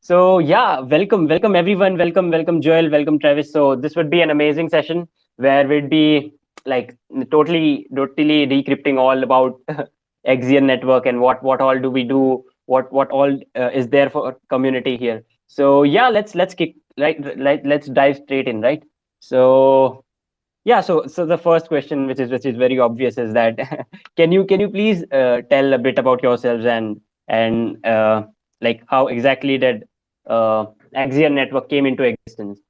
So yeah, welcome everyone. Welcome Joel. Welcome Travis. So this would be an amazing session where we'd be like totally decrypting all about Axion network and what all do we do, what all is there for community here. So yeah, let's kick let's dive straight in, right? So yeah, so the first question, which is very obvious, is that can you please tell a bit about yourselves and like how exactly did Axion network came into existence?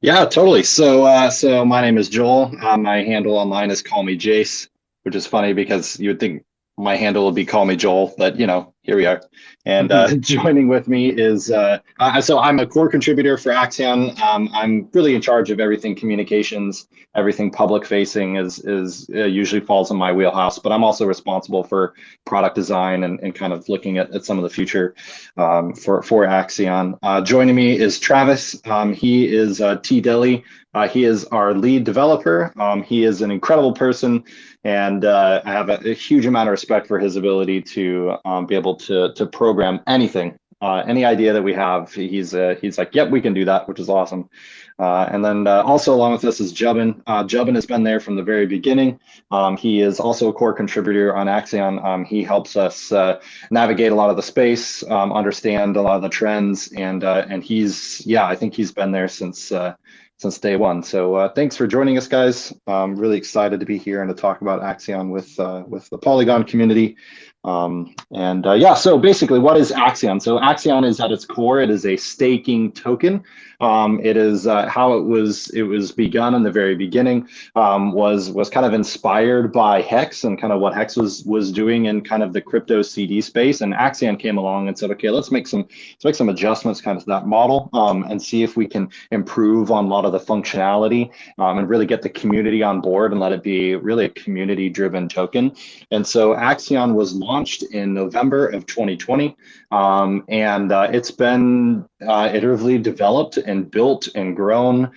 Yeah, totally. So my name is Joel. My handle online is Call Me Jace, which is funny because you would think my handle would be Call Me Joel, but here we are. And joining with me is so I'm a core contributor for Axion. I'm really in charge of everything communications, everything public facing is usually falls in my wheelhouse, but I'm also responsible for product design and kind of looking at some of the future for Axion. Joining me is Travis. He is T Deli. He is our lead developer. He is an incredible person, and I have a huge amount of respect for his ability to be able to program anything. Any idea that we have, he's like, yep, we can do that, which is awesome. And then also along with us is Jubbin. Jubbin has been there from the very beginning. He is also a core contributor on Axion. He helps us navigate a lot of the space, understand a lot of the trends, and I think he's been there since day one. So thanks for joining us, guys. I'm really excited to be here and to talk about Axion with the Polygon community. So basically, what is Axion? So Axion is at its core, it is a staking token. It is how it was begun in the very beginning. Was kind of inspired by Hex and kind of what Hex was doing in kind of the crypto CD space. And Axion came along and said, okay, let's make some adjustments kind of to that model and see if we can improve on a lot of the functionality and really get the community on board and let it be really a community-driven token. And so Axion was launched in November of 2020, and it's been iteratively developed and built and grown,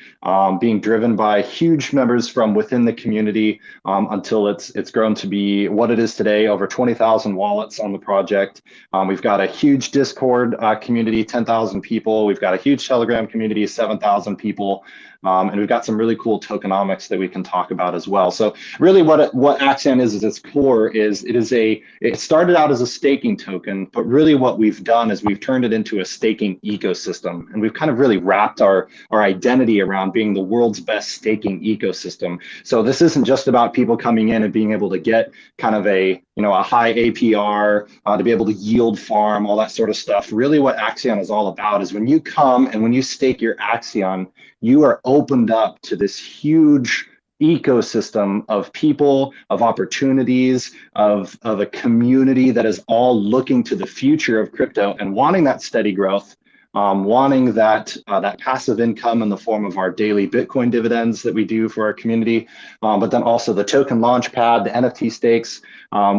being driven by huge members from within the community until it's grown to be what it is today, over 20,000 wallets on the project. We've got a huge Discord community, 10,000 people. We've got a huge Telegram community, 7,000 people. And we've got some really cool tokenomics that we can talk about as well. So really what Axion is at its core is it started out as a staking token, but really what we've done is we've turned it into a staking ecosystem. And we've kind of really wrapped our identity around being the world's best staking ecosystem. So this isn't just about people coming in and being able to get kind of a high APR, to be able to yield farm, all that sort of stuff. Really what Axion is all about is when you come and when you stake your Axion, you are opened up to this huge ecosystem of people, of opportunities, of a community that is all looking to the future of crypto and wanting that steady growth, wanting that passive income in the form of our daily Bitcoin dividends that we do for our community, but then also the token launch pad, the NFT stakes.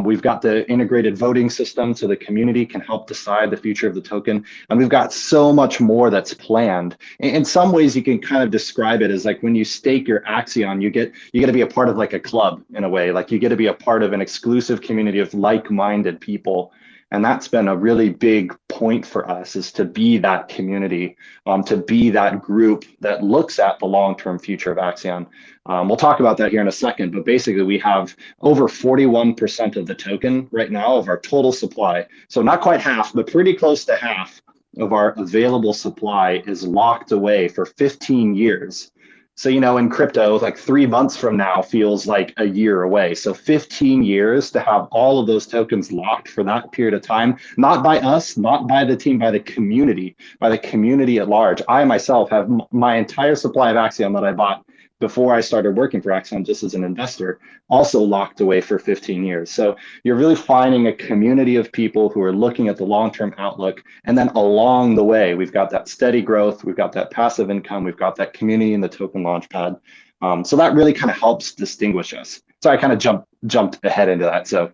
We've got the integrated voting system so the community can help decide the future of the token. And we've got so much more that's planned. In some ways, you can kind of describe it as like when you stake your Axion, you get to be a part of like a club in a way, like you get to be a part of an exclusive community of like-minded people. And that's been a really big point for us, is to be that community, to be that group that looks at the long-term future of Axion. We'll talk about that here in a second, but basically we have over 41% of the token right now of our total supply. So not quite half, but pretty close to half of our available supply is locked away for 15 years. So, in crypto, like 3 months from now feels like a year away. So 15 years to have all of those tokens locked for that period of time, not by us, not by the team, by the community at large. I myself have my entire supply of Axion that I bought before I started working for Axion just as an investor, also locked away for 15 years. So you're really finding a community of people who are looking at the long-term outlook. And then along the way, we've got that steady growth, we've got that passive income, we've got that community in the token launchpad. So that really kind of helps distinguish us. So I kind of jumped ahead into that. So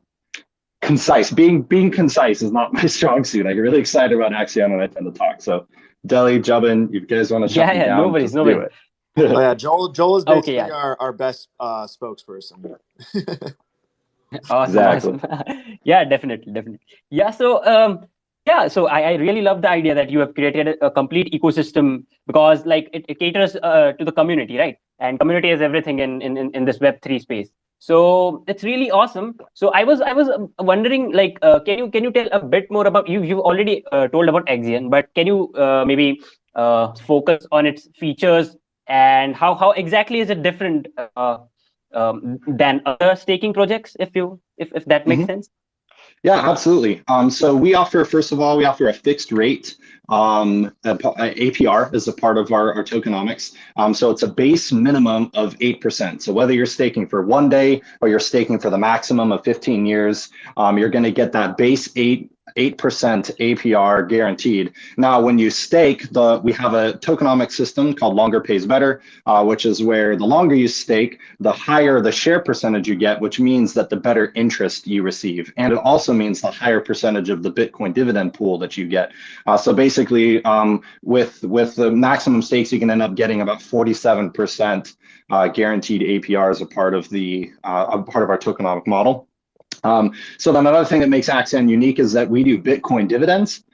concise, being concise is not my strong suit. I get really excited about Axion when I tend to talk. So Deli, Jubbin, you guys want to shut me down? No worries, no worries. Oh yeah, Joel is basically our best spokesperson. Awesome, exactly. awesome. Yeah, definitely. Yeah, so Yeah, so I really love the idea that you have created a complete ecosystem, because like it caters to the community, right? And community is everything in this Web3 space. So it's really awesome. So I was wondering, like, can you tell a bit more about you? You've already told about Axion, but can you maybe focus on its features and how exactly is it different than other staking projects, if that makes sense? Yeah, absolutely. So we offer, first of all, we offer a fixed rate APR as a part of our tokenomics. So it's a base minimum of 8%. So whether you're staking for 1 day or you're staking for the maximum of 15 years, you're going to get that base 8% APR guaranteed. Now, when you stake, we have a tokenomic system called longer pays better, which is where the longer you stake, the higher the share percentage you get, which means that the better interest you receive. And it also means the higher percentage of the Bitcoin dividend pool that you get. So basically, with the maximum stakes, you can end up getting about 47% guaranteed APR as a part of our tokenomic model. So then another thing that makes Axion unique is that we do Bitcoin dividends.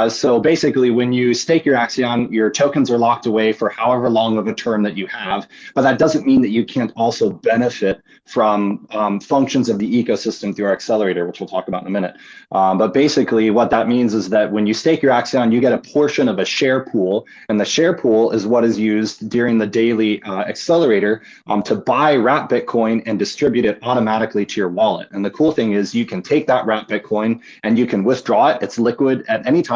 So basically, when you stake your Axion, your tokens are locked away for however long of a term that you have, but that doesn't mean that you can't also benefit from functions of the ecosystem through our accelerator, which we'll talk about in a minute. But basically, what that means is that when you stake your Axion, you get a portion of a share pool, and the share pool is what is used during the daily accelerator to buy wrap Bitcoin and distribute it automatically to your wallet. And the cool thing is you can take that wrap Bitcoin and you can withdraw it. It's liquid at any time.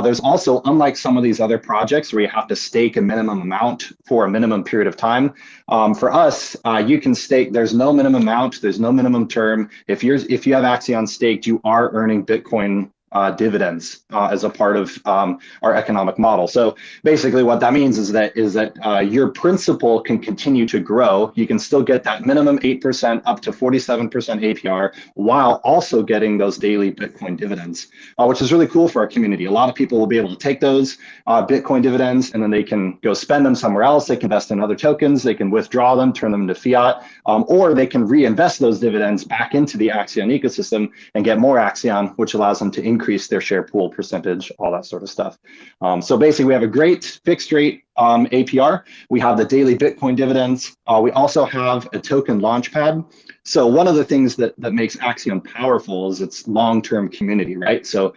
There's also, unlike some of these other projects where you have to stake a minimum amount for a minimum period of time, for us, you can stake. There's no minimum amount. There's no minimum term. If you have Axion staked, you are earning Bitcoin dividends as a part of our economic model. So basically what that means is that your principal can continue to grow. You can still get that minimum 8% up to 47% APR while also getting those daily Bitcoin dividends, which is really cool for our community. A lot of people will be able to take those Bitcoin dividends and then they can go spend them somewhere else. They can invest in other tokens. They can withdraw them, turn them into fiat, or they can reinvest those dividends back into the Axion ecosystem and get more Axion, which allows them to increase their share pool percentage, all that sort of stuff. So basically, we have a great fixed rate APR. We have the daily Bitcoin dividends. We also have a token launchpad. So one of the things that makes Axion powerful is its long-term community, right? So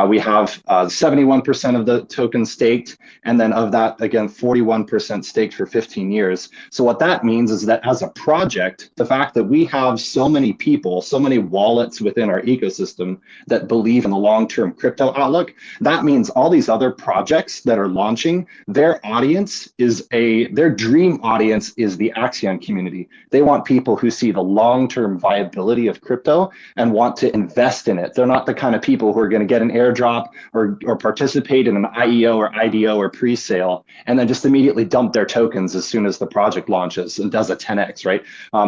we have 71% of the tokens staked, and then of that, again, 41% staked for 15 years. So what that means is that as a project, the fact that we have so many people, so many wallets within our ecosystem that believe in the long-term crypto outlook, that means all these other projects that are launching, their dream audience is the Axion community. They want people who see the long-term viability of crypto and want to invest in it. They're not the kind of people who are going to get an airdrop or participate in an IEO or IDO or pre-sale and then just immediately dump their tokens as soon as the project launches and does a 10x, right?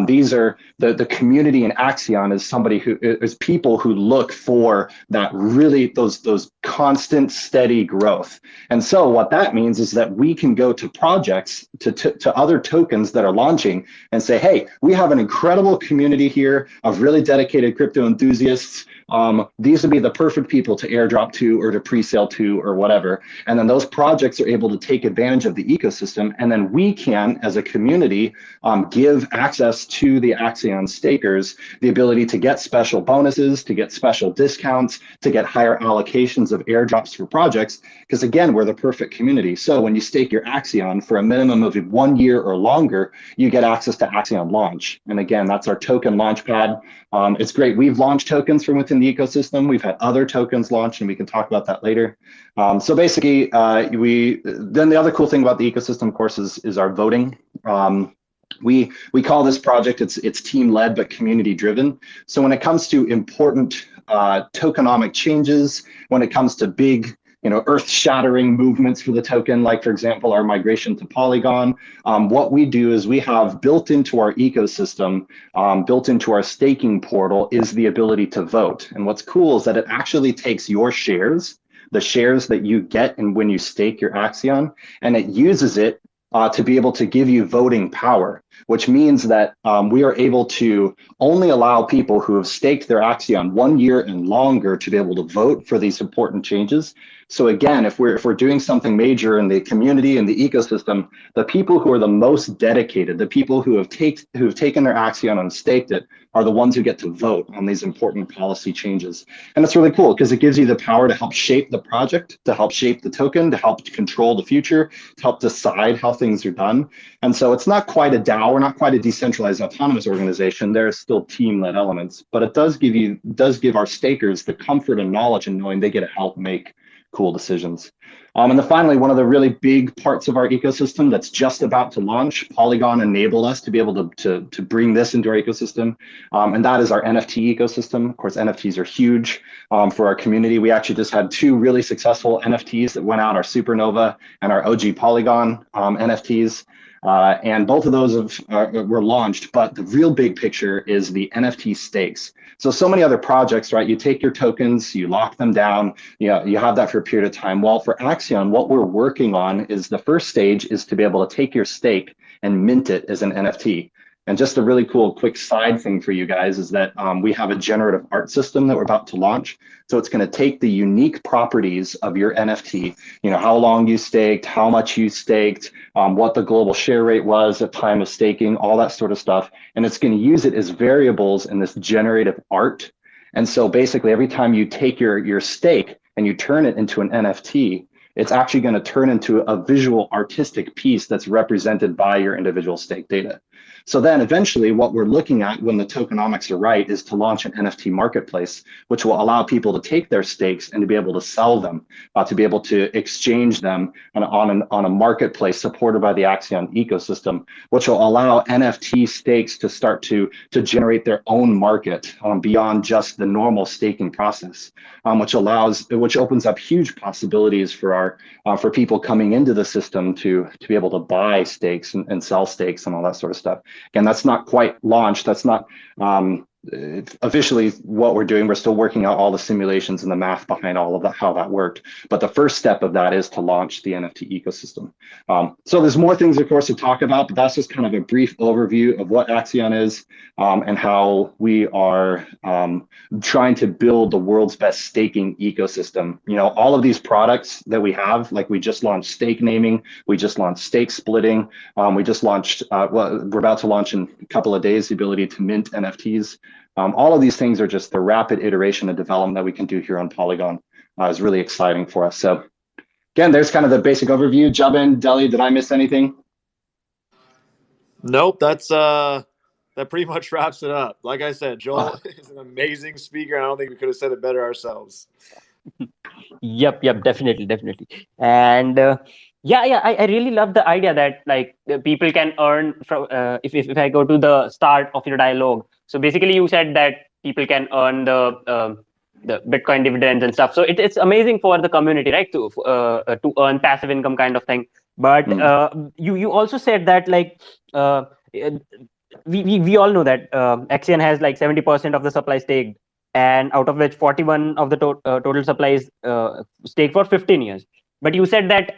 These are the community in Axion is somebody who is people who look for that really those constant steady growth. And so what that means is that we can go to projects, to other tokens that are launching and say, hey, we have an incredible community here of really dedicated crypto enthusiasts. These would be the perfect people to airdrop to or to pre-sale to or whatever. And then those projects are able to take advantage of the ecosystem. And then we can, as a community, give access to the Axion stakers the ability to get special bonuses, to get special discounts, to get higher allocations of airdrops for projects. Because again, we're the perfect community. So when you stake your Axion for a minimum of 1 year or longer, you get access to Axion Launch. And again, that's our token launchpad. It's great. We've launched tokens from within the ecosystem. We've had other tokens launched, and we can talk about that later. So basically, then the other cool thing about the ecosystem, of course, is our voting. We call this project, it's team led, but community driven. So when it comes to important tokenomic changes, when it comes to big, earth-shattering movements for the token, like, for example, our migration to Polygon. What we do is we have built into our ecosystem, built into our staking portal, is the ability to vote. And what's cool is that it actually takes your shares, the shares that you get and when you stake your Axion, and it uses it to be able to give you voting power, which means that we are able to only allow people who have staked their Axion 1 year and longer to be able to vote for these important changes. So again, if we're doing something major in the community and the ecosystem, the people who are the most dedicated, the people who have taken their Axion and staked it, are the ones who get to vote on these important policy changes. And it's really cool because it gives you the power to help shape the project, to help shape the token, to help control the future, to help decide how things are done. And so it's not quite a DAO, or not quite a decentralized autonomous organization. There are still team-led elements, but it does give our stakers the comfort and knowledge in knowing they get to help make cool decisions. And then finally, one of the really big parts of our ecosystem that's just about to launch, Polygon enabled us to be able to bring this into our ecosystem, and that is our NFT ecosystem. Of course, NFTs are huge for our community. We actually just had 2 really successful NFTs that went out, our Supernova and our OG Polygon NFTs. And both of those were launched, but the real big picture is the NFT stakes. So many other projects, right? You take your tokens, you lock them down, you have that for a period of time. Well, for Axion, what we're working on is the first stage is to be able to take your stake and mint it as an NFT. And just a really cool quick side thing for you guys is that we have a generative art system that we're about to launch. So it's going to take the unique properties of your NFT, how long you staked, how much you staked, what the global share rate was at time of staking, all that sort of stuff. And it's going to use it as variables in this generative art. And so basically every time you take your stake and you turn it into an NFT, it's actually going to turn into a visual artistic piece that's represented by your individual stake data. So then eventually what we're looking at when the tokenomics are right is to launch an NFT marketplace, which will allow people to take their stakes and to be able to sell them, to be able to exchange them on a marketplace supported by the Axion ecosystem, which will allow NFT stakes to start to generate their own market beyond just the normal staking process, which opens up huge possibilities for people coming into the system to be able to buy stakes and sell stakes and all that sort of stuff. Again, that's not quite launched. That's not officially what we're doing. We're still working out all the simulations and the math behind all of that, how that worked. But the first step of that is to launch the NFT ecosystem. So there's more things, of course, to talk about, but that's just kind of a brief overview of what Axion is and how we are trying to build the world's best staking ecosystem. All of these products that we have, like we just launched stake naming, we just launched stake splitting, we just launched, we're about to launch in a couple of days, the ability to mint NFTs. All of these things are just the rapid iteration and development that we can do here on Polygon. Is really exciting for us. So again, there's kind of the basic overview. Jubin, Deli, did I miss anything? Nope, that pretty much wraps it up. Like I said, Joel is an amazing speaker. I don't think we could have said it better ourselves. Yep, definitely. And I really love the idea that people can earn from if I go to the start of your dialogue. So basically you said that people can earn the Bitcoin dividends and stuff. So it's amazing for the community, right, to earn passive income kind of thing. But you also said that we all know that Axion has 70% of the supply staked, and out of which 41 of the total supply is staked for 15 years. But you said that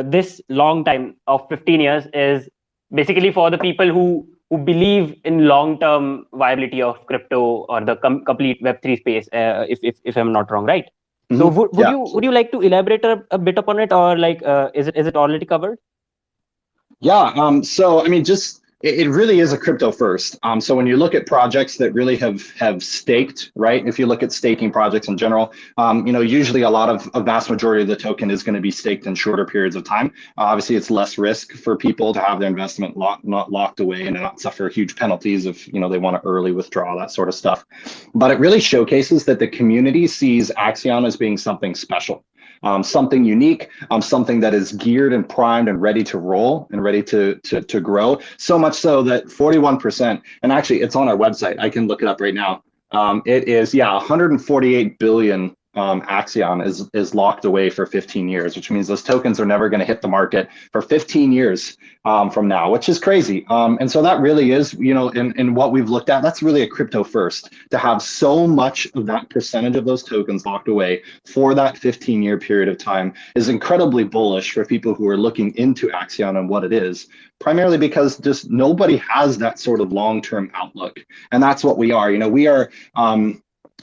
this long time of 15 years is basically for the people who believe in long-term viability of crypto or the complete Web3 space, if I'm not wrong, right? Mm-hmm. So would you like to elaborate a bit upon it, or is it already covered? Yeah. So I mean, it really is a crypto first. So when you look at projects that really have staked, right? If you look at staking projects in general, usually a vast majority of the token is going to be staked in shorter periods of time. Obviously, it's less risk for people to have their investment not locked away and not suffer huge penalties if they want to early withdraw, that sort of stuff. But it really showcases that the community sees Axion as being something special. Something unique, something that is geared and primed and ready to roll and ready to grow. So much so that 41%, and actually it's on our website, I can look it up right now. It is, 148 billion Axion is locked away for 15 years, which means those tokens are never going to hit the market for 15 years from now, which is crazy. And so that really is, you know, in what we've looked at, that's really a crypto first, to have so much of that percentage of those tokens locked away for that 15-year period of time is incredibly bullish for people who are looking into Axion and what it is, primarily because just nobody has that sort of long-term outlook. And that's what we are. You know, we are,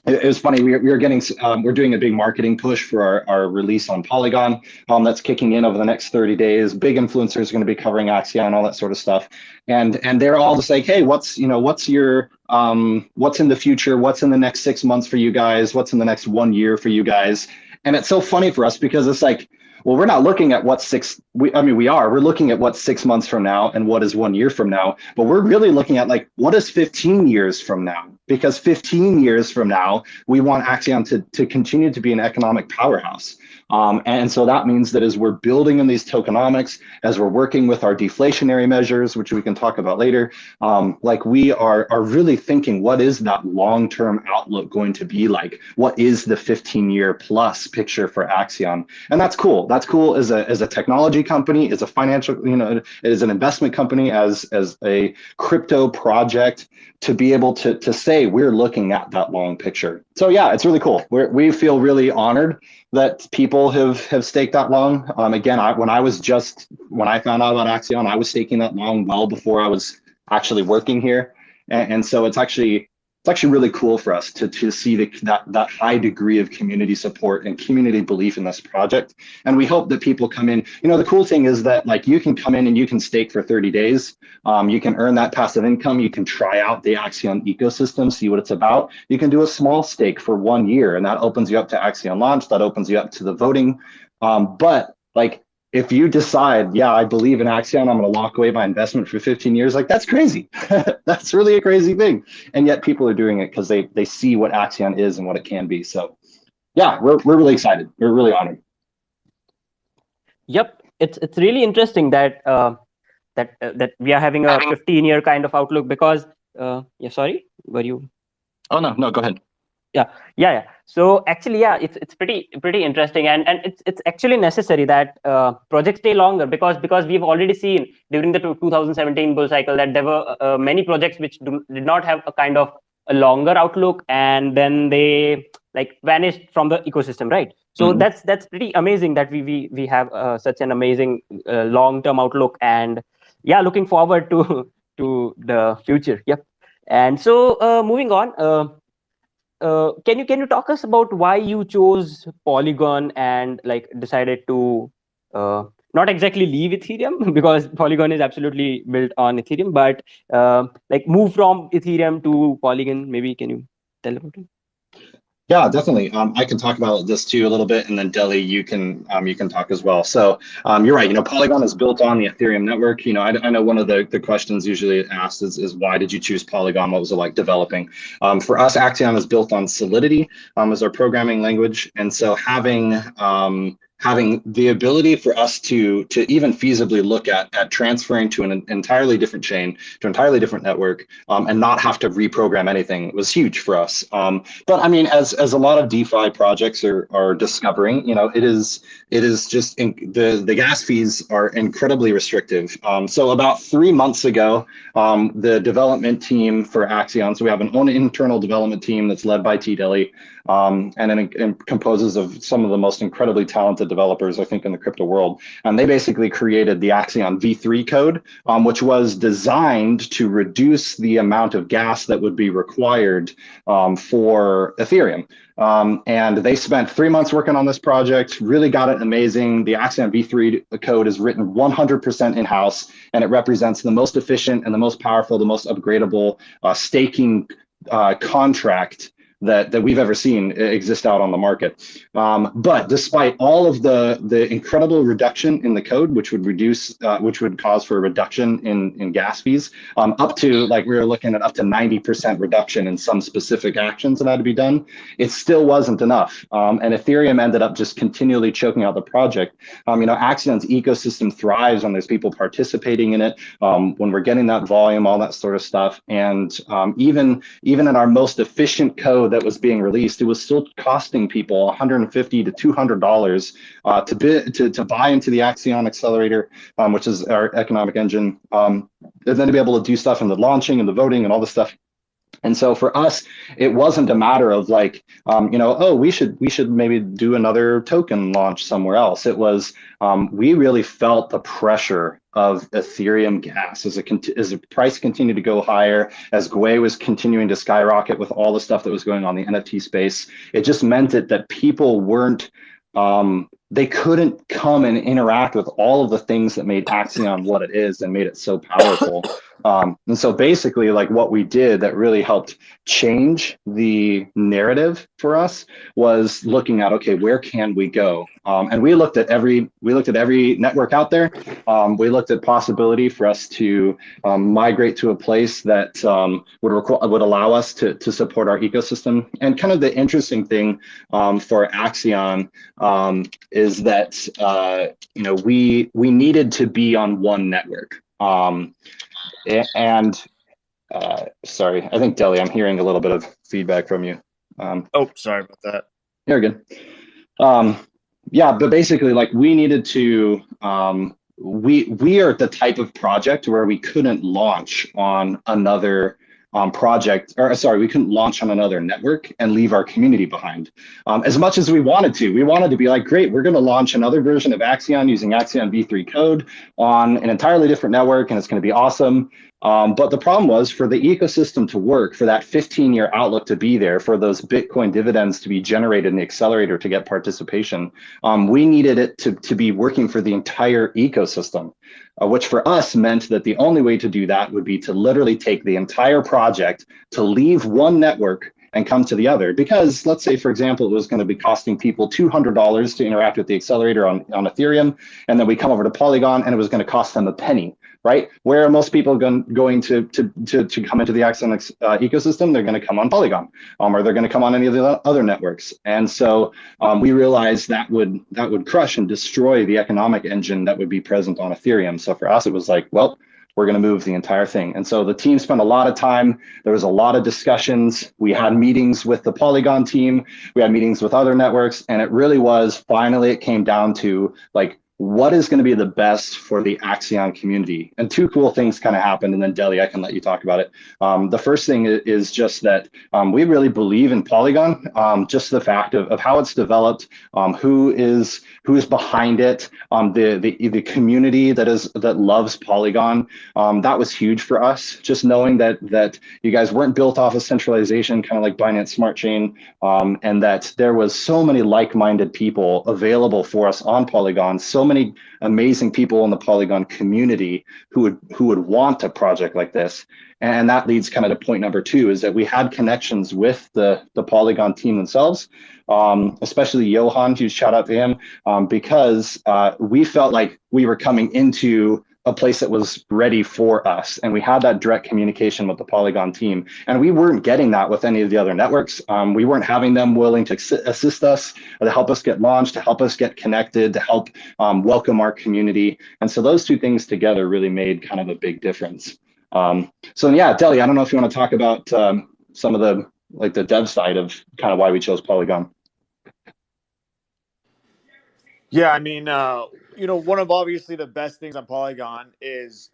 it was funny, we're doing a big marketing push for our release on Polygon that's kicking in over the next 30 days. Big influencers are going to be covering Axion and all that sort of stuff. And they're all just like, hey, what's in the future? What's in the next 6 months for you guys? What's in the next 1 year for you guys? And it's so funny for us because it's like, well, we're not looking at we're looking at what's 6 months from now and what is 1 year from now, but we're really looking at like, what is 15 years from now? Because 15 years from now, we want Axion to continue to be an economic powerhouse. And so that means that as we're building in these tokenomics, as we're working with our deflationary measures, which we can talk about later, like we are really thinking, what is that long-term outlook going to be like? What is the 15-year plus picture for Axion? And that's cool. That's cool as a technology company, as a financial, you know, as an investment company, as a crypto project, to be able to say we're looking at that long picture. So yeah, it's really cool. We feel really honored that people have staked that long. Again, when I found out about Axion, I was staking that long well before I was actually working here, and so it's actually really cool for us to see that high degree of community support and community belief in this project. And we hope that people come in. You know, the cool thing is that like you can come in and you can stake for 30 days. You can earn that passive income. You can try out the Axion ecosystem, see what it's about. You can do a small stake for 1 year, and that opens you up to Axion launch. That opens you up to the voting. But like, if you decide, yeah, I believe in Axion, I'm going to lock away my investment for 15 years, like that's crazy. That's really a crazy thing. And yet people are doing it because they see what Axion is and what it can be. So yeah, we're really excited. We're really honored. Yep, it's really interesting that that we are having a 15-year kind of outlook because yeah, sorry, were you? Oh no, go ahead. Yeah. So actually, yeah, it's pretty interesting, and it's actually necessary that projects stay longer because we've already seen during the 2017 bull cycle that there were many projects which did not have a kind of a longer outlook, and then they like vanished from the ecosystem, right? So that's pretty amazing that we have such an amazing long-term outlook, and yeah, looking forward to the future. Yep. And so moving on. Can you talk us about why you chose Polygon and like decided to not exactly leave Ethereum because Polygon is absolutely built on Ethereum, but like move from Ethereum to Polygon? Maybe can you tell about it? Yeah, definitely. I can talk about this too a little bit, and then Deli, you can talk as well. So you're right. You know, Polygon is built on the Ethereum network. You know, I know one of the questions usually asked is why did you choose Polygon? What was it like developing? For us, Axion is built on Solidity as our programming language, and so having the ability for us to even feasibly look at transferring to an entirely different chain, to an entirely different network, and not have to reprogram anything was huge for us. But I mean, as a lot of DeFi projects are discovering, you know, it is just the gas fees are incredibly restrictive. So about 3 months ago, the development team for Axion, so we have an own internal development team that's led by T-Deli, and it composes of some of the most incredibly talented developers, I think, in the crypto world. And they basically created the Axion V3 code, which was designed to reduce the amount of gas that would be required for Ethereum. And they spent 3 months working on this project, really got it amazing. The Axion V3 code is written 100% in-house, and it represents the most efficient and the most powerful, the most upgradable staking contract that we've ever seen exist out on the market. But despite all of the incredible reduction in the code, which would cause for a reduction in gas fees, up to, like, we were looking at up to 90% reduction in some specific actions that had to be done, it still wasn't enough. And Ethereum ended up just continually choking out the project. You know, Axion's ecosystem thrives when there's people participating in it, when we're getting that volume, all that sort of stuff. And even in our most efficient code node that was being released, it was still costing people $150 to $200 to buy into the Axion Accelerator, which is our economic engine, and then to be able to do stuff in the launching and the voting and all this stuff. And so for us, it wasn't a matter of like, oh, we should maybe do another token launch somewhere else. It was, we really felt the pressure of Ethereum gas as the price continued to go higher, as Gwei was continuing to skyrocket with all the stuff that was going on in the NFT space. It just meant that people weren't, they couldn't come and interact with all of the things that made Axion what it is and made it so powerful. And so basically, like what we did that really helped change the narrative for us was looking at, okay, where can we go? And we looked at every network out there. We looked at possibility for us to migrate to a place that would allow us to support our ecosystem. And kind of the interesting thing for Axion is that we needed to be on one network. Sorry, I think Deli, I'm hearing a little bit of feedback from you. Oh, sorry about that. You're good. Yeah, but basically, like we needed to. We are the type of project where we couldn't launch on another project, or sorry, we couldn't launch on another network and leave our community behind. As much as we wanted to be like, great, we're going to launch another version of Axion using Axion v3 code on an entirely different network, and it's going to be awesome. But the problem was, for the ecosystem to work, for that 15-year outlook to be there, for those Bitcoin dividends to be generated in the accelerator to get participation, we needed it to be working for the entire ecosystem, which for us meant that the only way to do that would be to literally take the entire project, to leave one network and come to the other. Because let's say, for example, it was going to be costing people $200 to interact with the accelerator on Ethereum, and then we come over to Polygon and it was going to cost them a penny. Right? Where are most people going to come into the Axion ecosystem? They're going to come on Polygon, or they're going to come on any of the other networks. And so we realized that would crush and destroy the economic engine that would be present on Ethereum. So for us, it was like, well, we're going to move the entire thing. And so the team spent a lot of time. There was a lot of discussions. We had meetings with the Polygon team. We had meetings with other networks, and it really was finally it came down to like, what is going to be the best for the Axion community? And two cool things kind of happened, and then Deli, I can let you talk about it. The first thing is just that we really believe in Polygon, just the fact of how it's developed, who is behind it, the community that loves Polygon. That was huge for us, just knowing that you guys weren't built off of centralization, kind of like Binance Smart Chain, and that there was so many like-minded people available for us on Polygon, so many amazing people in the Polygon community who would want a project like this. And that leads kind of to point number two, is that we had connections with the Polygon team themselves, especially Johan, huge shout out to him, because we felt like we were coming into a place that was ready for us. And we had that direct communication with the Polygon team. And we weren't getting that with any of the other networks. We weren't having them willing to assist us, to help us get launched, to help us get connected, to help welcome our community. And so those two things together really made kind of a big difference. So yeah, Deli, I don't know if you want to talk about some of the dev side of kind of why we chose Polygon. Yeah, I mean, one of obviously the best things on Polygon is,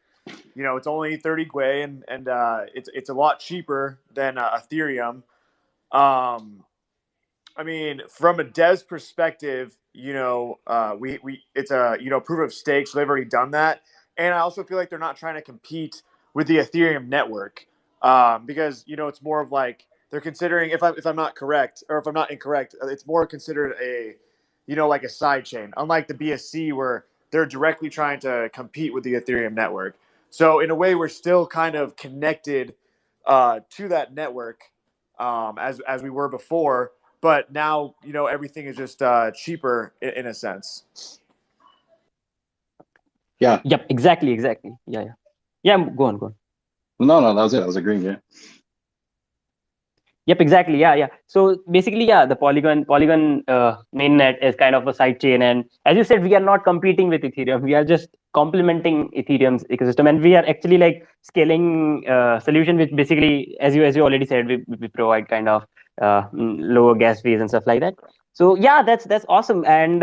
it's only 30 Gwei and it's a lot cheaper than Ethereum. I mean, from a dev's perspective, it's a proof of stake, so they've already done that. And I also feel like they're not trying to compete with the Ethereum network because it's more of like they're considering, if I'm not correct, or if I'm not incorrect, it's more considered a like a side chain, unlike the BSC where they're directly trying to compete with the Ethereum network. So in a way, we're still kind of connected to that network as we were before, but now everything is just cheaper in a sense. Yeah. Yep. Exactly. Yeah. Go on. No, that was it. I was agreeing. Yeah. Yep, exactly. Yeah. So basically, the Polygon mainnet is kind of a side chain, and as you said, we are not competing with Ethereum. We are just complementing Ethereum's ecosystem, and we are actually like scaling solution, which basically, as you already said, we provide kind of lower gas fees and stuff like that. So yeah, that's awesome, and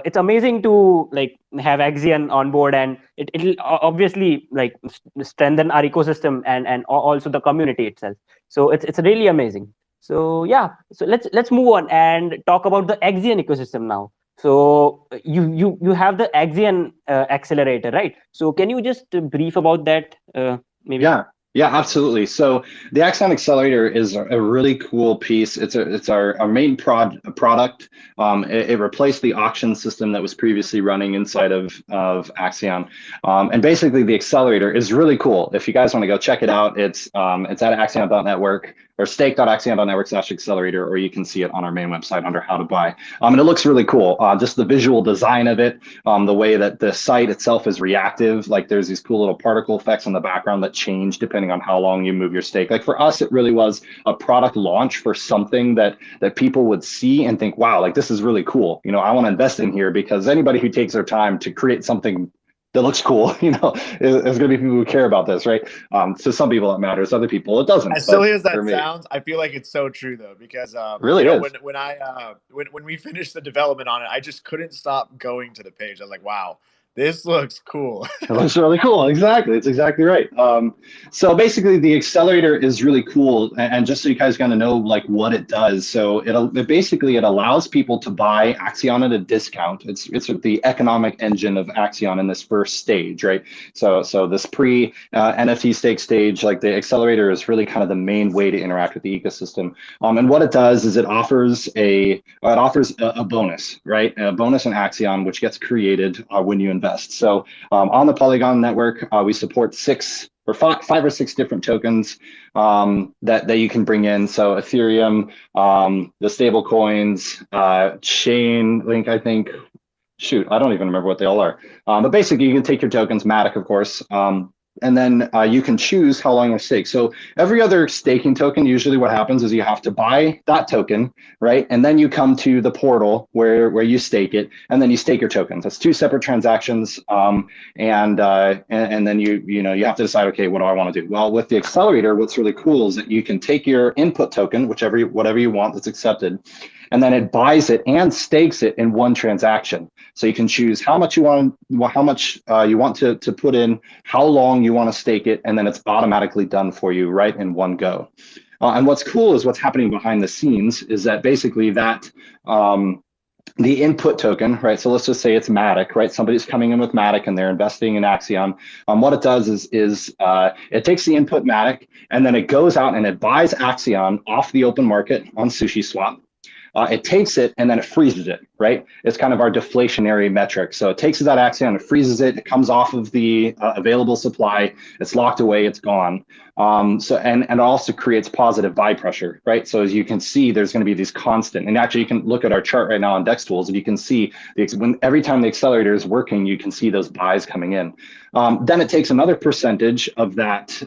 it's amazing to like have Axion on board, and it'll obviously like strengthen our ecosystem and also the community itself. So it's really amazing. So yeah, so let's move on and talk about the Axion ecosystem now. So you have the Axion accelerator, right? So can you just brief about that, maybe? Yeah. Yeah, absolutely. So the Axion Accelerator is a really cool piece. It's our main product. It replaced the auction system that was previously running inside of Axion. And basically the accelerator is really cool. If you guys want to go check it out, it's at axion.network or stake.axion.network/accelerator, or you can see it on our main website under how to buy. And it looks really cool. Just the visual design of it, the way that the site itself is reactive, like there's these cool little particle effects in the background that change depending on how long you move your stake. Like for us, it really was a product launch for something that people would see and think, wow, like this is really cool. You know, I want to invest in here, because anybody who takes their time to create something that looks cool, you know, is going to be people who care about this, right? So some people it matters, other people it doesn't. As silly as that sounds, I feel like it's so true though, because really, you know, when we finished the development on it, I just couldn't stop going to the page. I was like, wow, this looks cool. It looks really cool. Exactly. It's exactly right. So basically the accelerator is really cool. And just so you guys kind of know like what it does. So it basically allows people to buy Axion at a discount. It's the economic engine of Axion in this first stage, right? So this pre NFT stake stage, like the accelerator is really kind of the main way to interact with the ecosystem. And what it does is it offers a bonus, right? A bonus in Axion, which gets created when you invest. So on the Polygon network, we support five or six different tokens that you can bring in. So Ethereum, the stable coins, Chainlink, I think. Shoot, I don't even remember what they all are. But basically, you can take your tokens, Matic, of course. And then you can choose how long you stake. So every other staking token, usually what happens is you have to buy that token, right? And then you come to the portal where you stake it, and then you stake your tokens. That's two separate transactions. And then you have to decide, okay, what do I want to do? Well, with the accelerator, what's really cool is that you can take your input token, whatever you want that's accepted, and then it buys it and stakes it in one transaction. So you can choose how much you want to put in, how long you want to stake it, and then it's automatically done for you right in one go. And what's cool is what's happening behind the scenes is that basically that the input token, right? So let's just say it's Matic, right? Somebody's coming in with Matic and they're investing in Axion. What it does is it takes the input Matic and then it goes out and it buys Axion off the open market on SushiSwap. It takes it and then it freezes it, right? It's kind of our deflationary metric. So it takes that Axion, it freezes it, it comes off of the available supply, it's locked away, it's gone. And it also creates positive buy pressure, right? So as you can see, there's going to be these constant, and actually you can look at our chart right now on DEX tools, and you can see every time the accelerator is working, you can see those buys coming in. Then it takes another percentage of that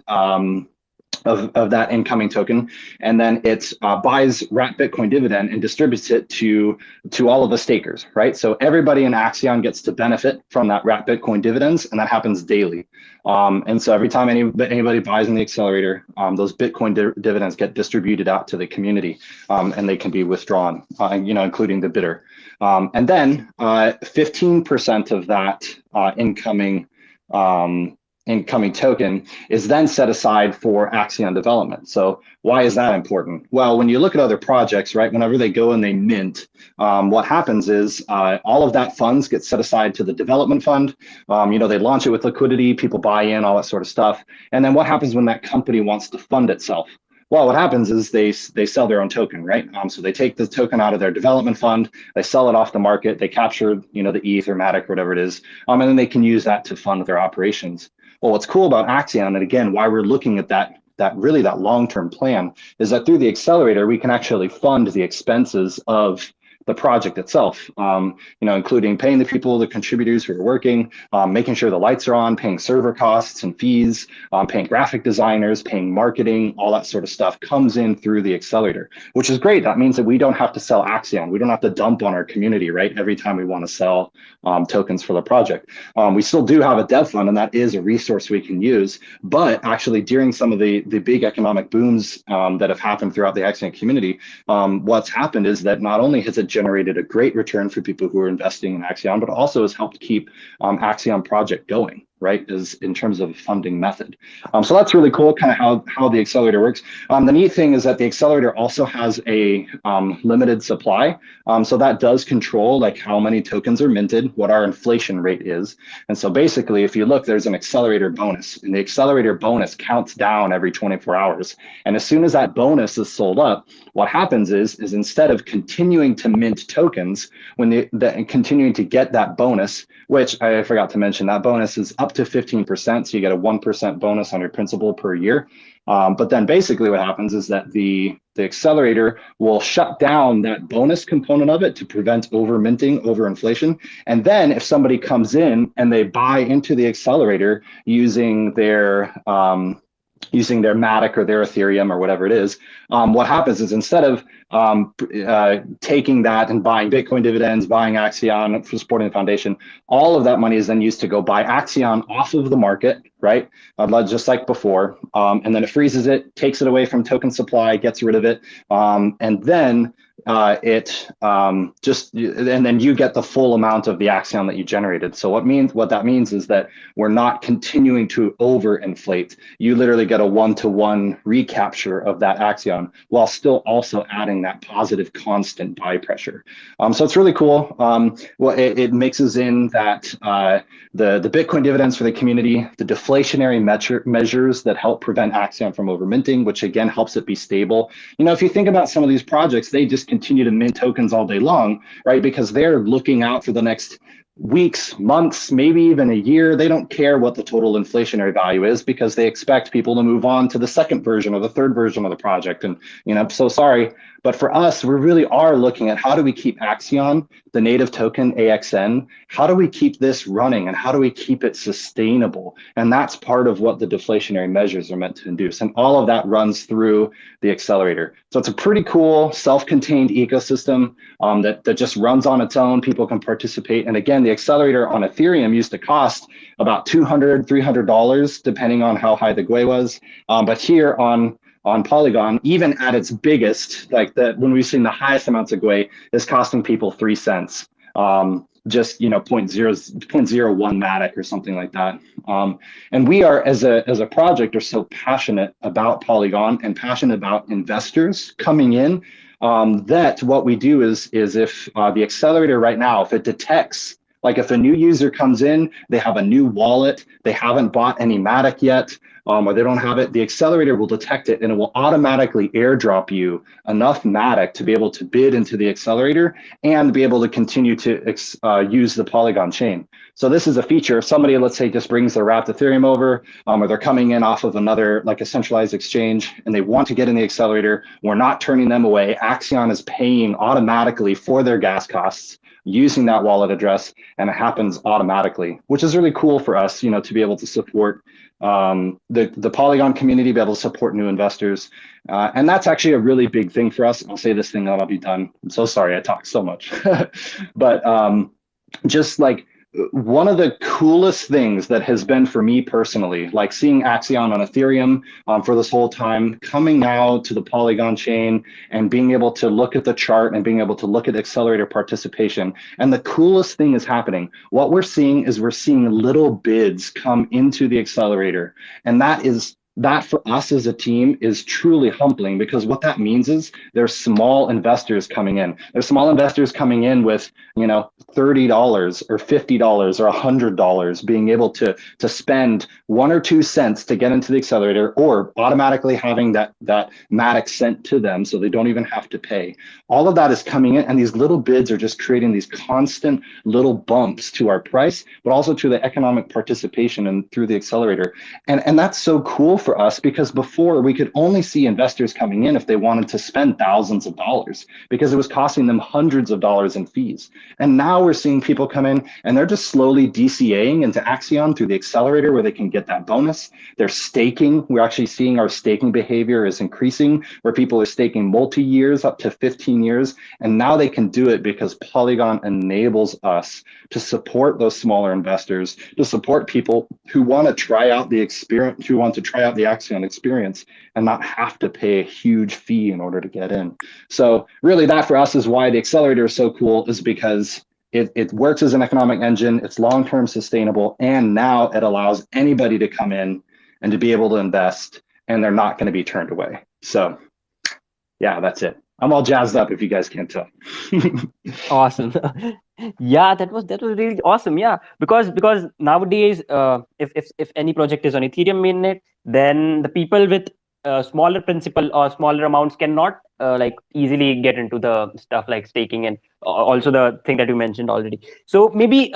of that incoming token, and then it buys wrapped Bitcoin dividend and distributes it to all of the stakers, right? So everybody in Axion gets to benefit from that wrapped Bitcoin dividends, and that happens daily. And so every time anybody buys in the accelerator, those Bitcoin dividends get distributed out to the community, and they can be withdrawn, including the bidder. And then 15% of that incoming token is then set aside for Axion development. So why is that important? Well, when you look at other projects, right, whenever they go and they mint, what happens is all of that funds get set aside to the development fund. They launch it with liquidity, people buy in, all that sort of stuff. And then what happens when that company wants to fund itself? Well, what happens is they sell their own token, right? So they take the token out of their development fund, they sell it off the market, they capture, the ETH or Matic or whatever it is, and then they can use that to fund their operations. Well, what's cool about Axion, and again, why we're looking at that long-term plan, is that through the accelerator, we can actually fund the expenses of the project itself, including paying the people, the contributors who are working, making sure the lights are on, paying server costs and fees, paying graphic designers, paying marketing, all that sort of stuff comes in through the accelerator, which is great. That means that we don't have to sell Axion. We don't have to dump on our community, right? Every time we want to sell tokens for the project. We still do have a dev fund, and that is a resource we can use. But actually, during some of the big economic booms that have happened throughout the Axion community, what's happened is that not only has it generated a great return for people who are investing in Axion, but also has helped keep Axion project going, right, is in terms of a funding method. So that's really cool, kind of how the accelerator works. The neat thing is that the accelerator also has a limited supply. So that does control like how many tokens are minted, what our inflation rate is. And so basically, if you look, there's an accelerator bonus, and the accelerator bonus counts down every 24 hours. And as soon as that bonus is sold up, what happens is instead of continuing to mint tokens, when continuing to get that bonus, which I forgot to mention, that bonus is up to 15%. So you get a 1% bonus on your principal per year. But then basically what happens is that the accelerator will shut down that bonus component of it to prevent over minting, over inflation. And then if somebody comes in and they buy into the accelerator using their Matic or their Ethereum or whatever it is, what happens is instead of taking that and buying Bitcoin dividends, buying Axion for supporting the foundation, all of that money is then used to go buy Axion off of the market, right? Just like before. And then it freezes it, takes it away from token supply, gets rid of it. And then and then you get the full amount of the Axion that you generated. So what that means is that we're not continuing to overinflate. You literally get a one-to-one recapture of that Axion while still also adding that positive constant buy pressure. So it's really cool. Well, it mixes in that the Bitcoin dividends for the community, the deflationary measures that help prevent Axion from overminting, which again helps it be stable. If you think about some of these projects, they just continue to mint tokens all day long, right? Because they're looking out for the next weeks, months, maybe even a year. They don't care what the total inflationary value is because they expect people to move on to the second version or the third version of the project. And, I'm so sorry, but for us, we really are looking at how do we keep Axion, the native token AXN, how do we keep this running and how do we keep it sustainable? And that's part of what the deflationary measures are meant to induce. And all of that runs through the accelerator. So it's a pretty cool self-contained ecosystem that just runs on its own. People can participate. And again, the accelerator on Ethereum used to cost about $200, $300, depending on how high the GUI was. But here on Polygon, even at its biggest, when we've seen the highest amounts of GUI, is costing people 3 cents. Just 0.01 Matic or something like that. And we are, as a project, are so passionate about Polygon and passionate about investors coming in that what we do is if the accelerator right now, if it detects, like if a new user comes in, they have a new wallet, they haven't bought any Matic yet, or they don't have it, the accelerator will detect it and it will automatically airdrop you enough Matic to be able to bid into the accelerator and be able to continue to use the Polygon chain. So this is a feature. If somebody, let's say, just brings their wrapped Ethereum over, or they're coming in off of another, like a centralized exchange, and they want to get in the accelerator, we're not turning them away. Axion is paying automatically for their gas costs using that wallet address, and it happens automatically, which is really cool for us, to be able to support the Polygon community, be able to support new investors. And that's actually a really big thing for us. I'll say this thing and I'll be done. I'm so sorry I talk so much. But just like one of the coolest things that has been for me personally, like seeing Axion on Ethereum for this whole time, coming now to the Polygon chain and being able to look at the chart and being able to look at accelerator participation. And the coolest thing is happening. What we're seeing little bids come into the accelerator. And that for us as a team is truly humbling, because what that means is there's small investors coming in. There's small investors coming in with, $30 or $50 or $100, being able to spend 1 or 2 cents to get into the accelerator, or automatically having that Matic sent to them so they don't even have to pay. All of that is coming in, and these little bids are just creating these constant little bumps to our price, but also to the economic participation and through the accelerator. And that's so cool for us because before we could only see investors coming in if they wanted to spend thousands of dollars because it was costing them hundreds of dollars in fees. And now we're seeing people come in and they're just slowly DCAing into Axion through the accelerator where they can get that bonus. They're staking. We're actually seeing our staking behavior is increasing where people are staking multi-years up to 15 years. And now they can do it because Polygon enables us to support those smaller investors, to support people who want to try out the experience, who want to try out the Axion experience and not have to pay a huge fee in order to get in. So really that for us is why the accelerator is so cool, is because it works as an economic engine, it's long-term sustainable, and now it allows anybody to come in and to be able to invest and they're not going to be turned away. So yeah, that's it. I'm all jazzed up if you guys can't tell. Awesome. Yeah, that was really awesome. Yeah, because nowadays, if any project is on Ethereum mainnet, then the people with smaller principal or smaller amounts cannot like easily get into the stuff like staking and also the thing that you mentioned already. So maybe